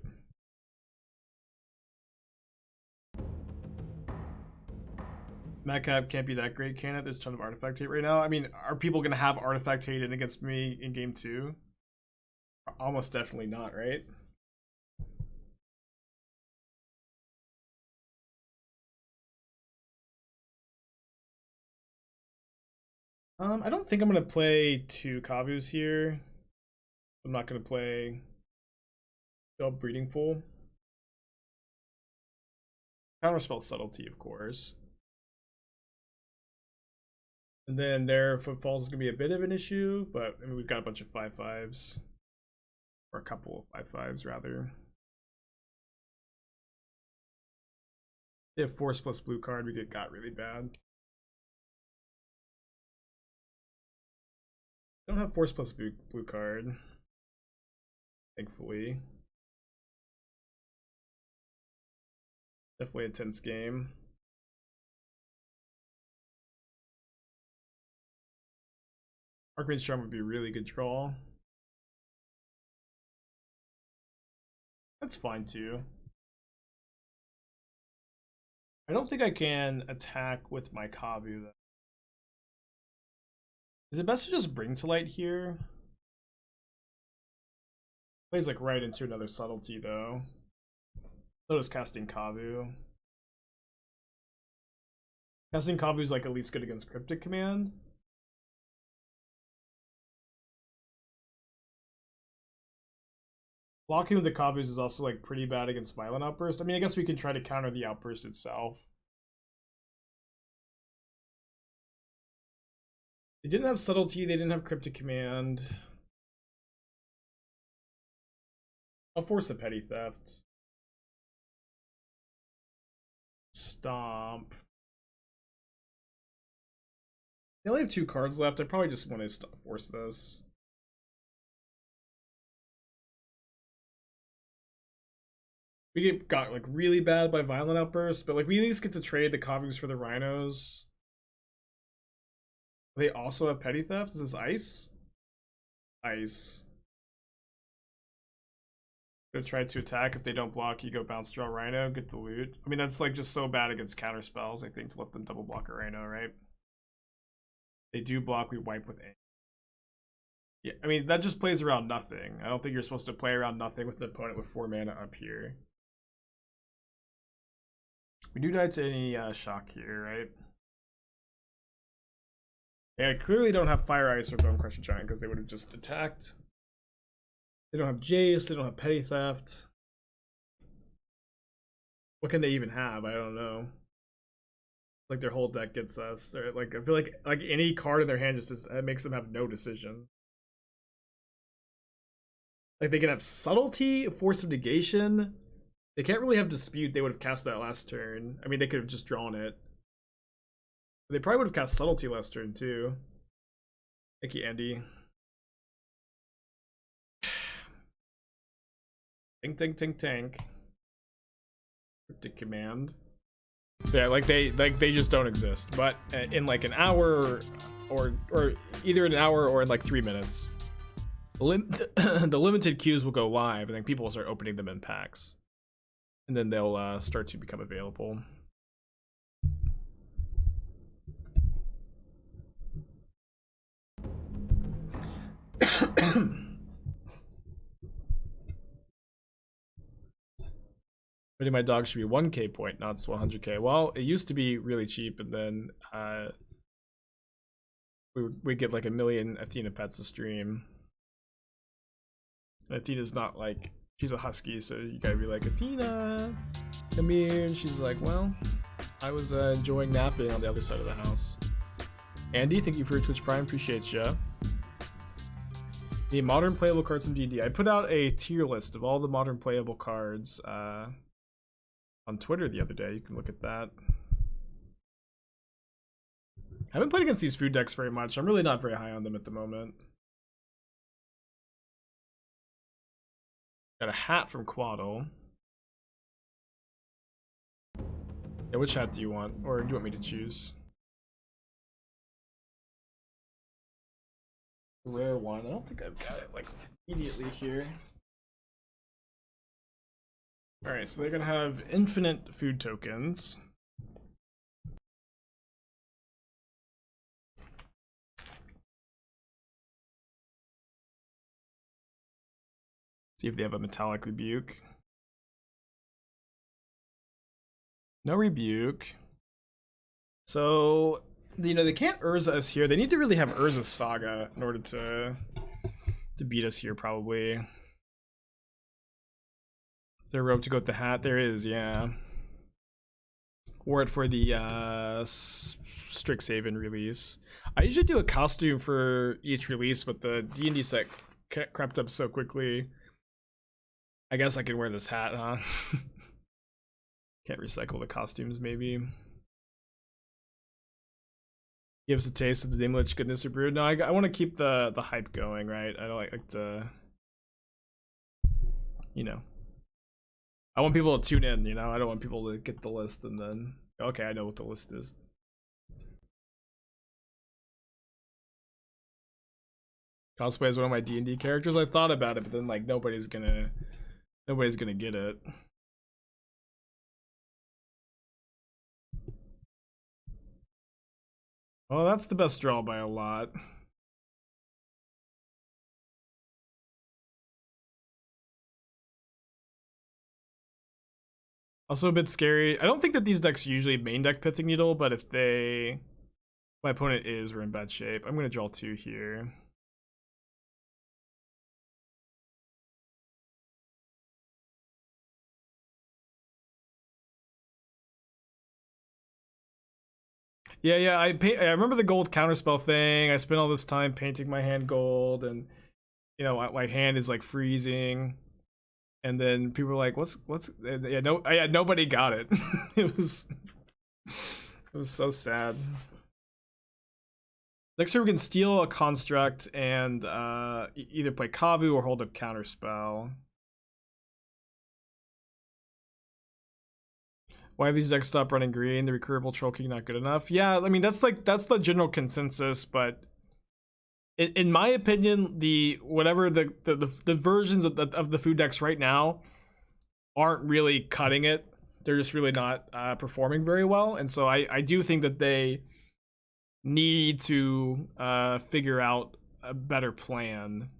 Madcap can't be that great, can it? There's a ton of artifact hate right now. I mean, are people gonna have artifact hate in against me in game 2? Almost definitely not, right? I don't think I'm gonna play 2 Kavus here. I'm not gonna play Breeding Pool. Counterspell Subtlety, of course. And then their Footfalls is gonna be a bit of an issue, but I mean we've got a bunch of 5/5s. Or a couple of 5/5s rather. They have Force plus blue card, we got really bad. Don't have Force plus blue card. Thankfully. Definitely a tense game. Archmage Charm would be a really good draw. That's fine too. I don't think I can attack with my Kavu though. Is it best to just bring to light here? Plays like right into another subtlety though. So does casting Kavu. Casting Kavu is like at least good against Cryptic Command. Blocking with the Kavus is also like pretty bad against Violent Outburst. I mean, I guess we can try to counter the Outburst itself. They didn't have Subtlety, they didn't have Cryptic Command. I'll force a Petty Theft. Stomp. They only have 2 cards left. I probably just want to force this. We got like really bad by Violent Outburst, but like we at least get to trade the Kavus for the Rhinos. They also have Petty Theft. Is this Ice? Ice. Gonna try to attack. If they don't block, you go bounce, draw Rhino, get the loot. I mean, that's like just so bad against counter spells, I think, to let them double block a Rhino, right? They do block, we wipe with A. Yeah, I mean, that just plays around nothing. I don't think you're supposed to play around nothing with an opponent with 4 mana up here. We do die to any shock here, right? Yeah, I clearly don't have Fire Ice or Bone Crusher Giant because they would have just attacked. They don't have Jace, they don't have Petty Theft. What can they even have? I don't know. Like their whole deck gets us. They're like, I feel like any card in their hand just makes them have no decision. Like they can have Subtlety, Force of Negation. They can't really have Dispute. They would have cast that last turn. I mean, they could have just drawn it. They probably would have cast Subtlety last turn too. Thank you, Andy. Tank. Cryptic Command. Yeah, like they just don't exist. But in like an hour, or either an hour or in like 3 minutes, the limited queues will go live, and then people will start opening them in packs, and then they'll start to become available. My dog should be 1k point, not 100k. Well, it used to be really cheap, and then we get like 1 million Athena pets a stream. And Athena's not like, she's a husky, so you gotta be like, Athena, come here. And she's like, well, I was enjoying napping on the other side of the house. Andy, thank you for your Twitch Prime, appreciate ya. The modern playable cards from D&D. I put out a tier list of all the modern playable cards on Twitter the other day. You can look at that. I haven't played against these food decks very much. I'm really not very high on them at the moment. Got a hat from Quaddle. Yeah, which hat do you want? Or do you want me to choose? Rare one. I don't think I've got it like immediately here. Alright, so they're gonna have infinite food tokens. See if they have a metallic rebuke. No rebuke. So, you know, they can't Urza us here. They need to really have Urza Saga in order to beat us here, probably. Is there a rope to go with the hat? There is, yeah. Wore it for the Strixhaven release. I usually do a costume for each release, but the D&D set crept up so quickly. I guess I can wear this hat, huh? Can't recycle the costumes, maybe. Gives a taste of the Dimlich goodness of brood. No, I want to keep the hype going, right? I don't like to, you know. I want people to tune in, you know? I don't want people to get the list and then, okay, I know what the list is. Cosplay is one of my D&D characters. I thought about it, but then like nobody's gonna get it. Oh, that's the best draw by a lot. Also a bit scary. I don't think that these decks usually main deck Pithing Needle, but if my opponent is, we're in bad shape. I'm gonna draw 2 here. Yeah, I remember the gold counterspell thing. I spent all this time painting my hand gold, and you know, my hand is like freezing. And then people were like, "What's?" Yeah, nobody got it. it was so sad. Next turn we can steal a construct and either play Kavu or hold up counterspell. Why have these decks stopped running green? The recurable Troll King not good enough. Yeah, I mean that's the general consensus, but in my opinion, the versions of the food decks right now aren't really cutting it. They're just really not performing very well, and so I do think that they need to figure out a better plan.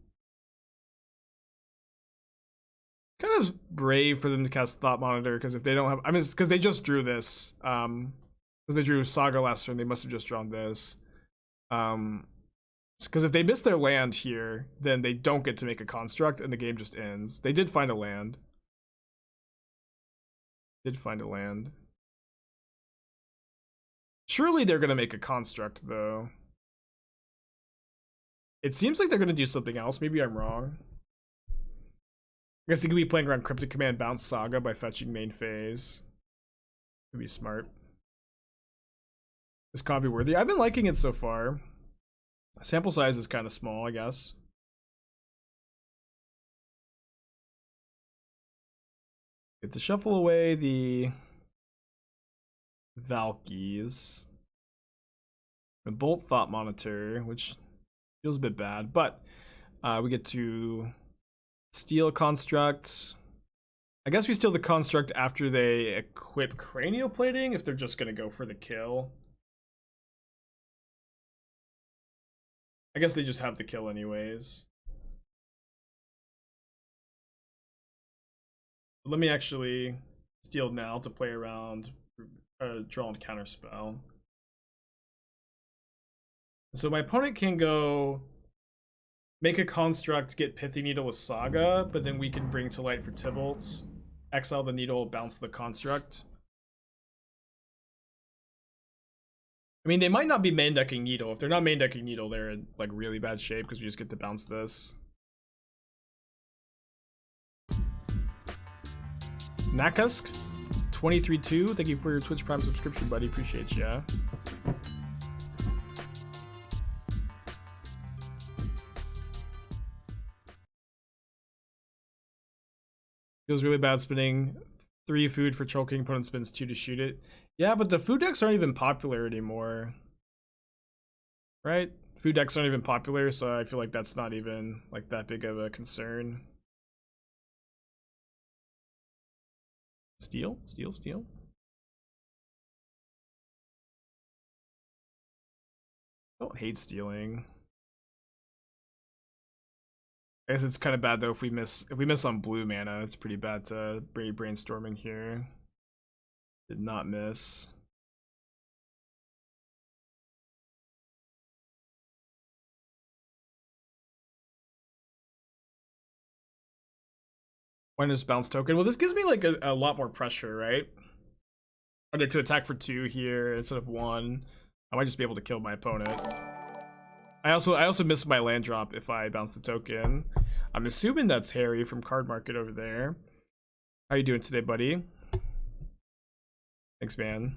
Kind of brave for them to cast Thought Monitor, because if they don't have, I mean, because they just drew this, because they drew Saga last turn, they must have just drawn this. Because if they miss their land here, then they don't get to make a construct, and the game just ends. They did find a land. Surely they're gonna make a construct, though. It seems like they're gonna do something else. Maybe I'm wrong. I guess they could be playing around Cryptic Command Bounce Saga by fetching main phase. Could be smart. Is Kavu worthy? I've been liking it so far. Sample size is kind of small, I guess. Get to shuffle away the Valkis. And Bolt Thought Monitor, which feels a bit bad, but we get to steal a construct. I guess we steal the construct after they equip Cranial Plating, if they're just gonna go for the kill. I guess they just have the kill anyways. Let me actually steal now to play around draw and counterspell. So my opponent can go make a construct, get Pithy Needle with Saga, but then we can bring to light for Tibalt, exile the needle, bounce the construct. I mean, they might not be main decking Needle. If they're not main decking Needle, they're in like really bad shape because we just get to bounce this. Nakask 23-2, thank you for your Twitch Prime subscription, buddy. Appreciate ya. Feels really bad spinning 3 food for choking, opponent spins 2 to shoot it. Yeah, but the food decks aren't even popular anymore. Right? Food decks aren't even popular, so I feel like that's not even like that big of a concern. Steal? Steal, steal. Don't hate stealing. I guess it's kind of bad though if we miss on blue mana. It's pretty bad to brainstorming here. Did not miss. When is bounce token? Well, this gives me like a lot more pressure, right? I get to attack for 2 here instead of 1. I might just be able to kill my opponent. I also miss my land drop if I bounce the token. I'm assuming that's Harry from Card Market over there. How you doing today, buddy? Thanks, man.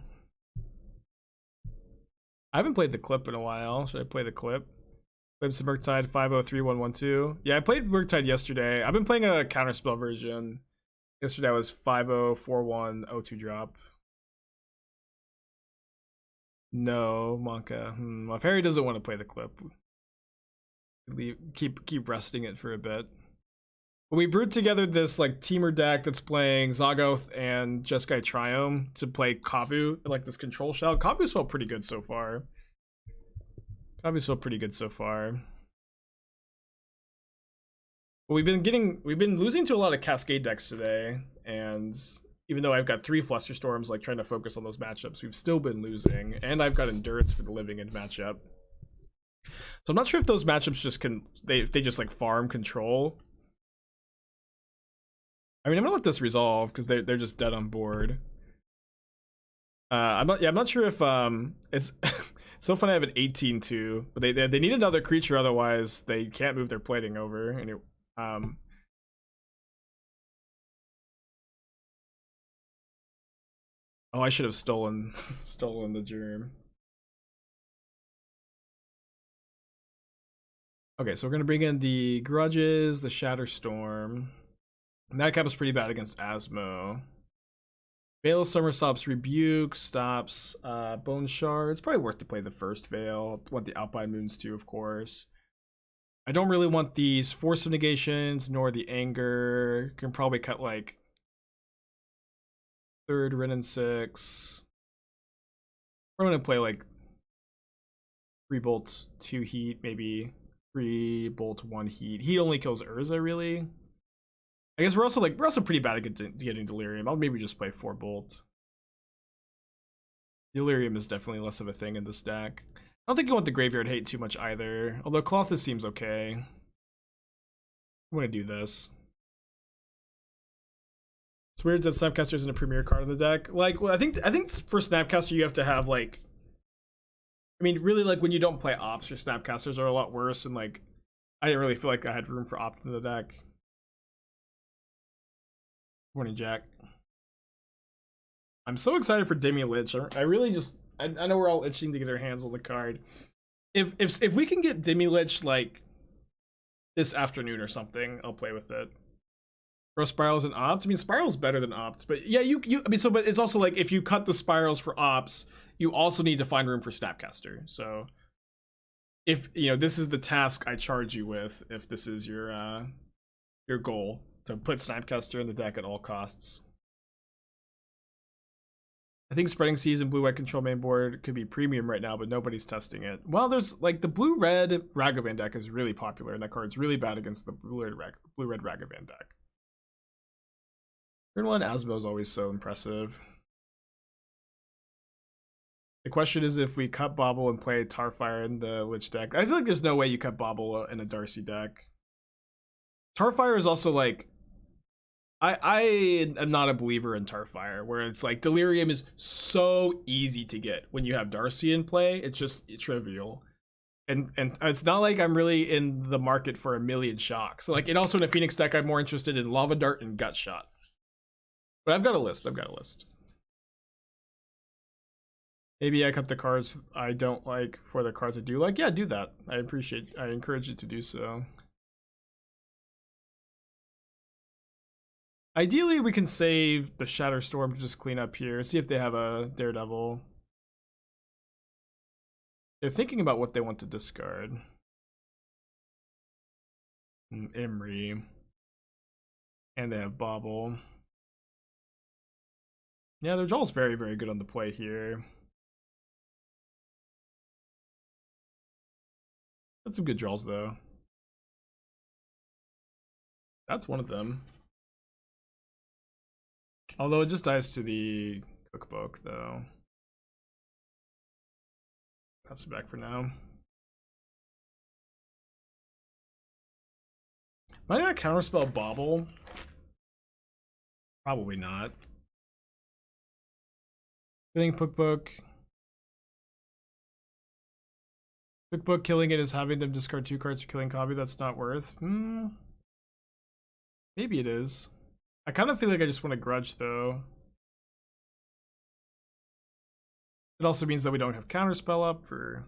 I haven't played the clip in a while. Should I play the clip? Played some Murktide 503112. Yeah, I played Murktide yesterday. I've been playing a Counterspell version. Yesterday I was 504102 drop. No, Monka. If Harry doesn't want to play the clip, keep resting it for a bit. But we brewed together this like teamer deck that's playing Zagoth and Cascade Triome to play Kavu, like this control shell. Kavu's felt pretty good so far. Kavu's felt pretty good so far. But we've been losing to a lot of Cascade decks today, and even though I've got 3 Flusterstorms, like trying to focus on those matchups, we've still been losing, and I've got Endurance for the Living End matchup. So I'm not sure if those matchups just they just like farm control. I mean, I'm gonna let this resolve because they're just dead on board. I'm not sure if it's so funny. I have an 18-2, but they need another creature, otherwise they can't move their plating over. And oh, I should have stolen the germ. Okay, so we're gonna bring in the Grudges, the Shatterstorm. Madcap is pretty bad against Asmo. Veil of Summer stops Rebuke, stops Bone Shard. It's probably worth to play the first Veil. Want the Alpine Moons too, of course. I don't really want these Force of Negations, nor the Anger. Can probably cut like 3rd Wrenn and Six. We're gonna play like 3 Bolt, 2 Heat, maybe 3 Bolt, 1 Heat. Heat only kills Urza, really. I guess we're also pretty bad at getting Delirium. I'll maybe just play 4 Bolt. Delirium is definitely less of a thing in this deck. I don't think you want the Graveyard Hate too much either, although Klothys seems okay. I'm gonna do this. It's weird that Snapcaster isn't a premier card in the deck. Like, well, I think for Snapcaster you have to have like, I mean, really, like when you don't play Ops, your Snapcasters are a lot worse, and like, I didn't really feel like I had room for Ops in the deck. Morning, Jack. I'm so excited for Demi Lich. I really just, I know we're all itching to get our hands on the card. If we can get Demi Lich like this afternoon or something, I'll play with it. Bro, Spirals and Opt. I mean, Spirals better than Opt, but yeah, I mean, so but it's also like if you cut the Spirals for Ops, you also need to find room for Snapcaster. So if this is the task I charge you with, if this is your goal, to put Snapcaster in the deck at all costs. I think Spreading Seas and Blue-White Control main board could be premium right now, but nobody's testing it. Well, there's like the Blue-Red Ragavan deck is really popular, and that card's really bad against the Blue-Red Ragavan deck. Turn 1 Asmo is always so impressive. The question is if we cut Bobble and play Tarfire in the Lich deck. I feel like there's no way you cut Bobble in a Darcy deck. Tarfire is also like... I am not a believer in Tarfire, where it's like Delirium is so easy to get when you have Darcy in play. It's just trivial. And it's not like I'm really in the market for a million shocks. So like, and also in a Phoenix deck, I'm more interested in Lava Dart and Gut Shot. But I've got a list. Maybe I cut the cards I don't like for the cards I do like. Yeah, do that. I encourage you to do so. Ideally, we can save the Shatterstorm to just clean up here. See if they have a Daredevil. They're thinking about what they want to discard. Imri. And they have Bobble. Yeah, their draw's very, very good on the play here. That's some good draws, though. That's one of them. Although it just dies to the cookbook, though. Pass it back for now. Am I gonna counterspell Bobble? Probably not. I think cookbook. Cookbook killing it is having them discard 2 cards for killing Kavu. That's not worth. Maybe it is. I kind of feel like I just want to grudge, though. It also means that we don't have Counterspell up for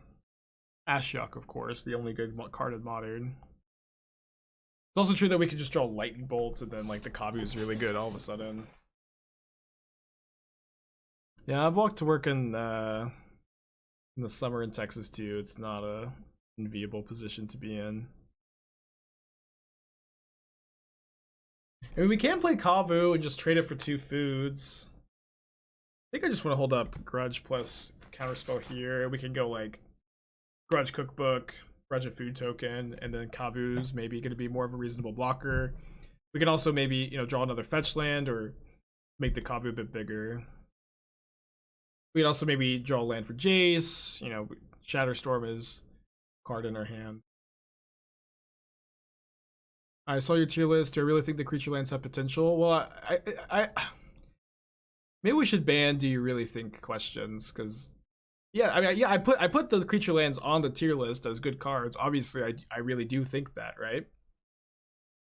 Ashiok, of course, the only good card in Modern. It's also true that we can just draw Lightning Bolt, and then like the Kavu is really good all of a sudden. Yeah, I've walked to work in the summer in Texas too. It's not a enviable position to be in. I mean, we can play Kavu and just trade it for 2 foods. I think I just want to hold up Grudge plus Counterspell here. We can go like Grudge Cookbook, Grudge a food token, and then Kavu's maybe going to be more of a reasonable blocker. We can also maybe, you know, draw another fetch land or make the Kavu a bit bigger. We can also maybe draw a land for Jace. You know, Shatterstorm is a card in our hand. I saw your tier list. Do I really think the creature lands have potential? Well, I maybe we should ban "Do you really think?" questions, because yeah, I mean, yeah, I put the creature lands on the tier list as good cards. Obviously, I really do think that, right?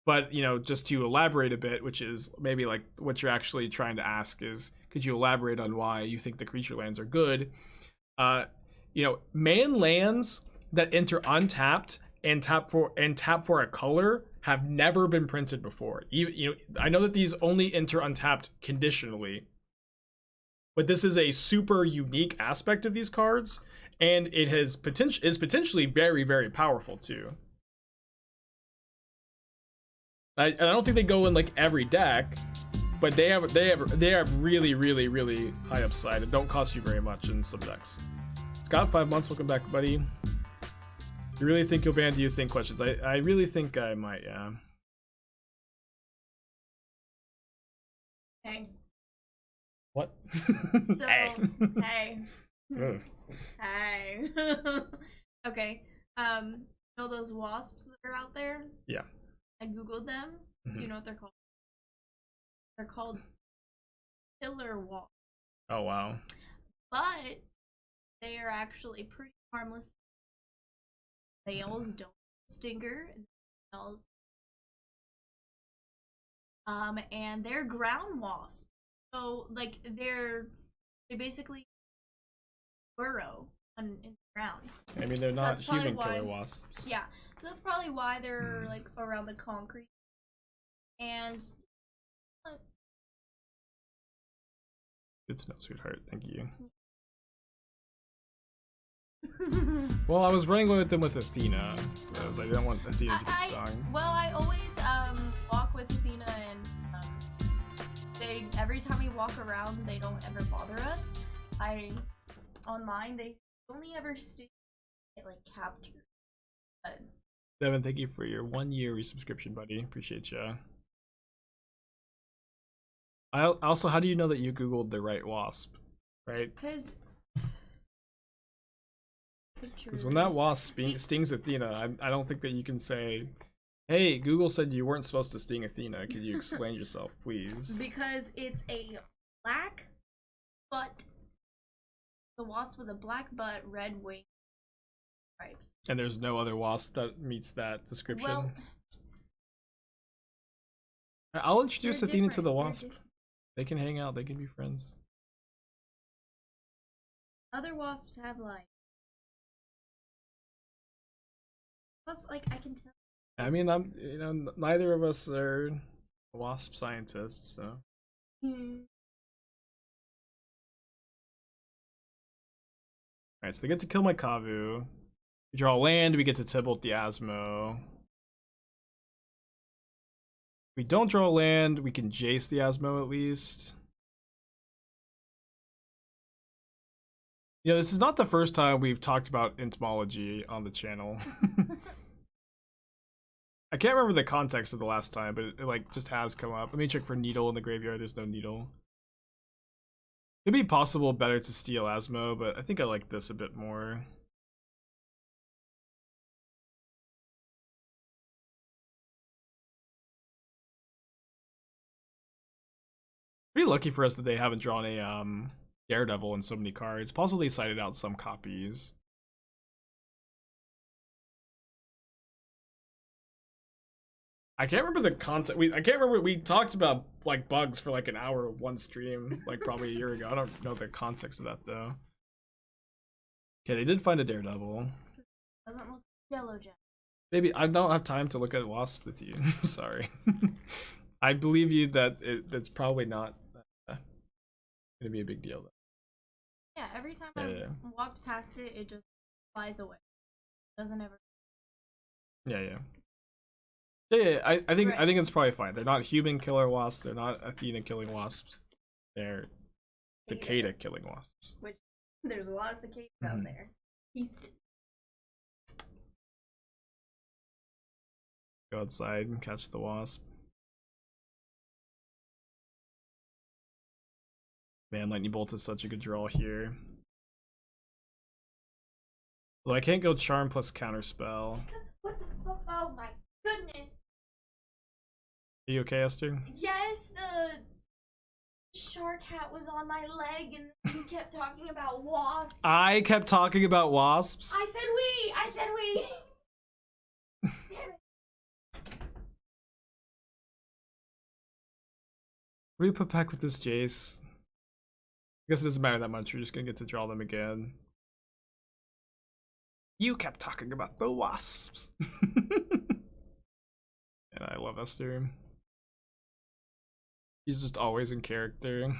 But you know, just to elaborate a bit, which is maybe like what you're actually trying to ask is, could you elaborate on why you think the creature lands are good? You know, man lands that enter untapped and tap for a color have never been printed before. You know, I know that these only enter untapped conditionally, but this is a super unique aspect of these cards, and it is potentially very, very powerful too. I don't think they go in like every deck, but they have really, really, really high upside and don't cost you very much in some decks. Scott, 5 months, welcome back, buddy. You really think you'll ban? Do you think questions? I really think I might, yeah. Hey. What? So, hey. Hey. Okay. Know those wasps that are out there? Yeah. I googled them. Do you know what they're called? They're called killer wasps. Oh wow. But they are actually pretty harmless. Males don't stinger, and females. And they're ground wasps. So like they basically burrow in the ground. I mean, they're not human killer wasps. Yeah, so that's probably why they're like around the concrete. And good to know, sweetheart. Thank you. Well, I was running with them with Athena, so I was like, I don't want Athena to get stung. Well, I always walk with Athena, and every time we walk around, they don't ever bother us. Online, they only ever get like captured. But Devin, thank you for your 1 year resubscription, buddy. Appreciate ya. Also, how do you know that you googled the right wasp, right? Because when that wasp stings Athena, I don't think that you can say, hey, Google said you weren't supposed to sting Athena. Could you explain yourself, please? Because it's a black butt. The wasp with a black butt, red wing stripes. And there's no other wasp that meets that description. Well, I'll introduce they're Athena to the different. wasp. They can hang out. They can be friends. Other wasps have like. Plus, like I can tell. I mean, neither of us are wasp scientists, so. Alright, so they get to kill my Kavu. We draw land, we get to Tibalt the Asmo. If we don't draw land, we can Jace the Asmo at least. You know, this is not the first time we've talked about entomology on the channel. I can't remember the context of the last time, but it like just has come up. Let me check for needle in the graveyard. There's no needle. It'd be possible better to steal Asmo, but I think I like this a bit more. Pretty lucky for us that they haven't drawn a Daredevil in so many cards. Possibly cited out some copies. I can't remember the content. I can't remember. We talked about like bugs for like an hour one stream, like probably a year ago. I don't know the context of that though. Okay, they did find a Daredevil. Doesn't look yellow, Jack. Maybe I don't have time to look at Wasp with you. Sorry. I believe you that it's probably not gonna be a big deal though. Yeah, every time I walked past it, it just flies away. Doesn't ever. Yeah. I think it's probably fine. They're not human killer wasps. They're not Athena killing wasps. They're cicada killing wasps. Which there's a lot of cicadas out there. Go outside and catch the wasp. Man, Lightning Bolt is such a good draw here. Although I can't go Charm plus Counterspell. What the fuck? Oh my goodness. Are you okay, Esther? Yes, the shark hat was on my leg and you kept talking about wasps. I kept talking about wasps? I said we! Damn it. What do we put back with this Jace? I guess it doesn't matter that much. We're just gonna get to draw them again. You kept talking about the wasps. And I love Esther. He's just always in character.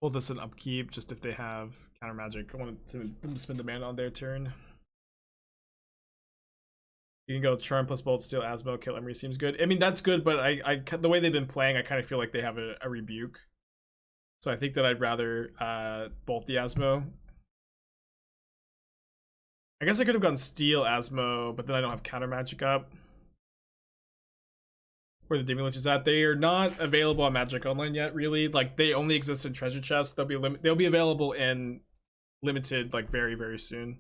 Hold this in upkeep just if they have counter magic. I want to spend the mana on their turn. You can go Charm plus Bolt, Steal, Asmo, kill Emery seems good. I mean, that's good, but I the way they've been playing, I kind of feel like they have a rebuke. So I think that I'd rather Bolt the Asmo. I guess I could have gone Steal Asmo, but then I don't have counter magic up. Where the Demon Lich is at, they are not available on Magic Online yet. Really, like they only exist in treasure chests. They'll be available in limited, like very very soon.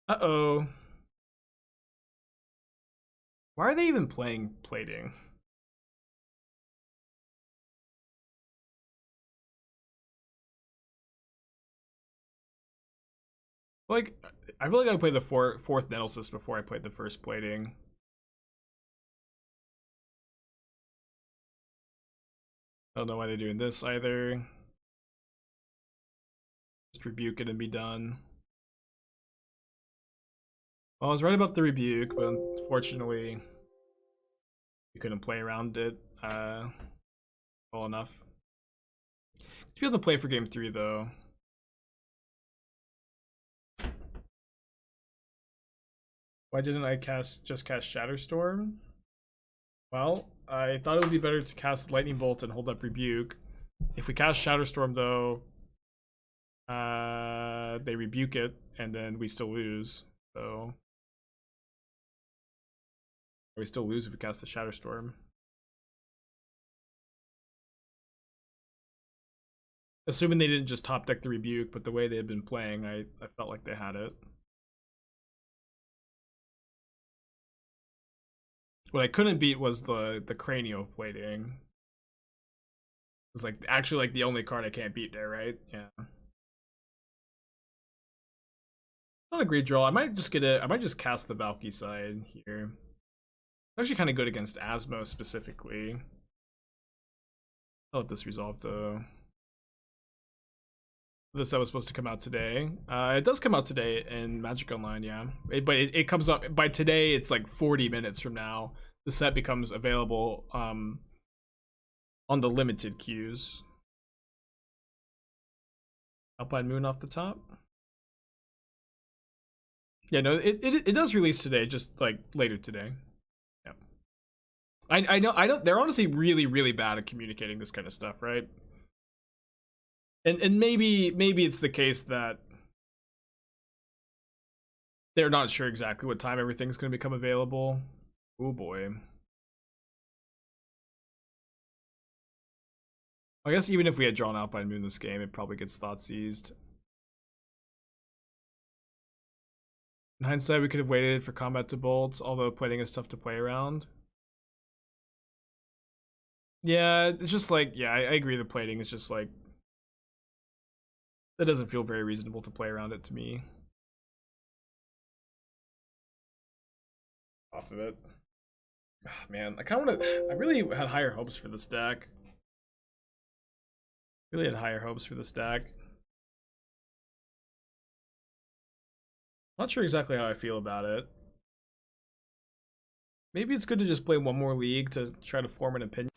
Uh-oh. Why are they even playing plating? Like, I feel like I played the fourth Nettlesis before I played the first plating. I don't know why they're doing this either. Just rebuke it and be done. Well, I was right about the rebuke, but unfortunately, you couldn't play around it well enough. It's be able to play for game 3 though. Why didn't I just cast Shatterstorm? Well, I thought it would be better to cast Lightning Bolt and hold up Rebuke. If we cast Shatterstorm though, they rebuke it and then we still lose. So We still lose if we cast the Shatterstorm. Assuming they didn't just top deck the Rebuke, but the way they had been playing, I felt like they had it. What I couldn't beat was the Cranio plating. It's like actually like the only card I can't beat there, right? Yeah. Not a great draw. I might just get it. I might just cast the Valki side here. It's actually kind of good against Asmo specifically. I'll let this resolve though. This set was supposed to come out today. It does come out today in Magic Online, yeah. But it comes up by today. It's like 40 minutes from now. The set becomes available on the limited queues. Alpine Moon off the top. Yeah, no, it does release today, just like later today. Yeah. I know they're honestly really bad at communicating this kind of stuff, right? And maybe it's the case that they're not sure exactly what time everything's going to become available. Oh boy. I guess even if we had drawn Alpine Moon this game, it probably gets thought seized. In hindsight, we could have waited for combat Tibalt, although plating is tough to play around. Yeah, it's just like, yeah, I agree the plating is just like, that doesn't feel very reasonable to play around it to me. Off of it. Oh, man, I kind of want to. I really had higher hopes for this deck. Really had higher hopes for this deck. Not sure exactly how I feel about it. Maybe it's good to just play one more league to try to form an opinion.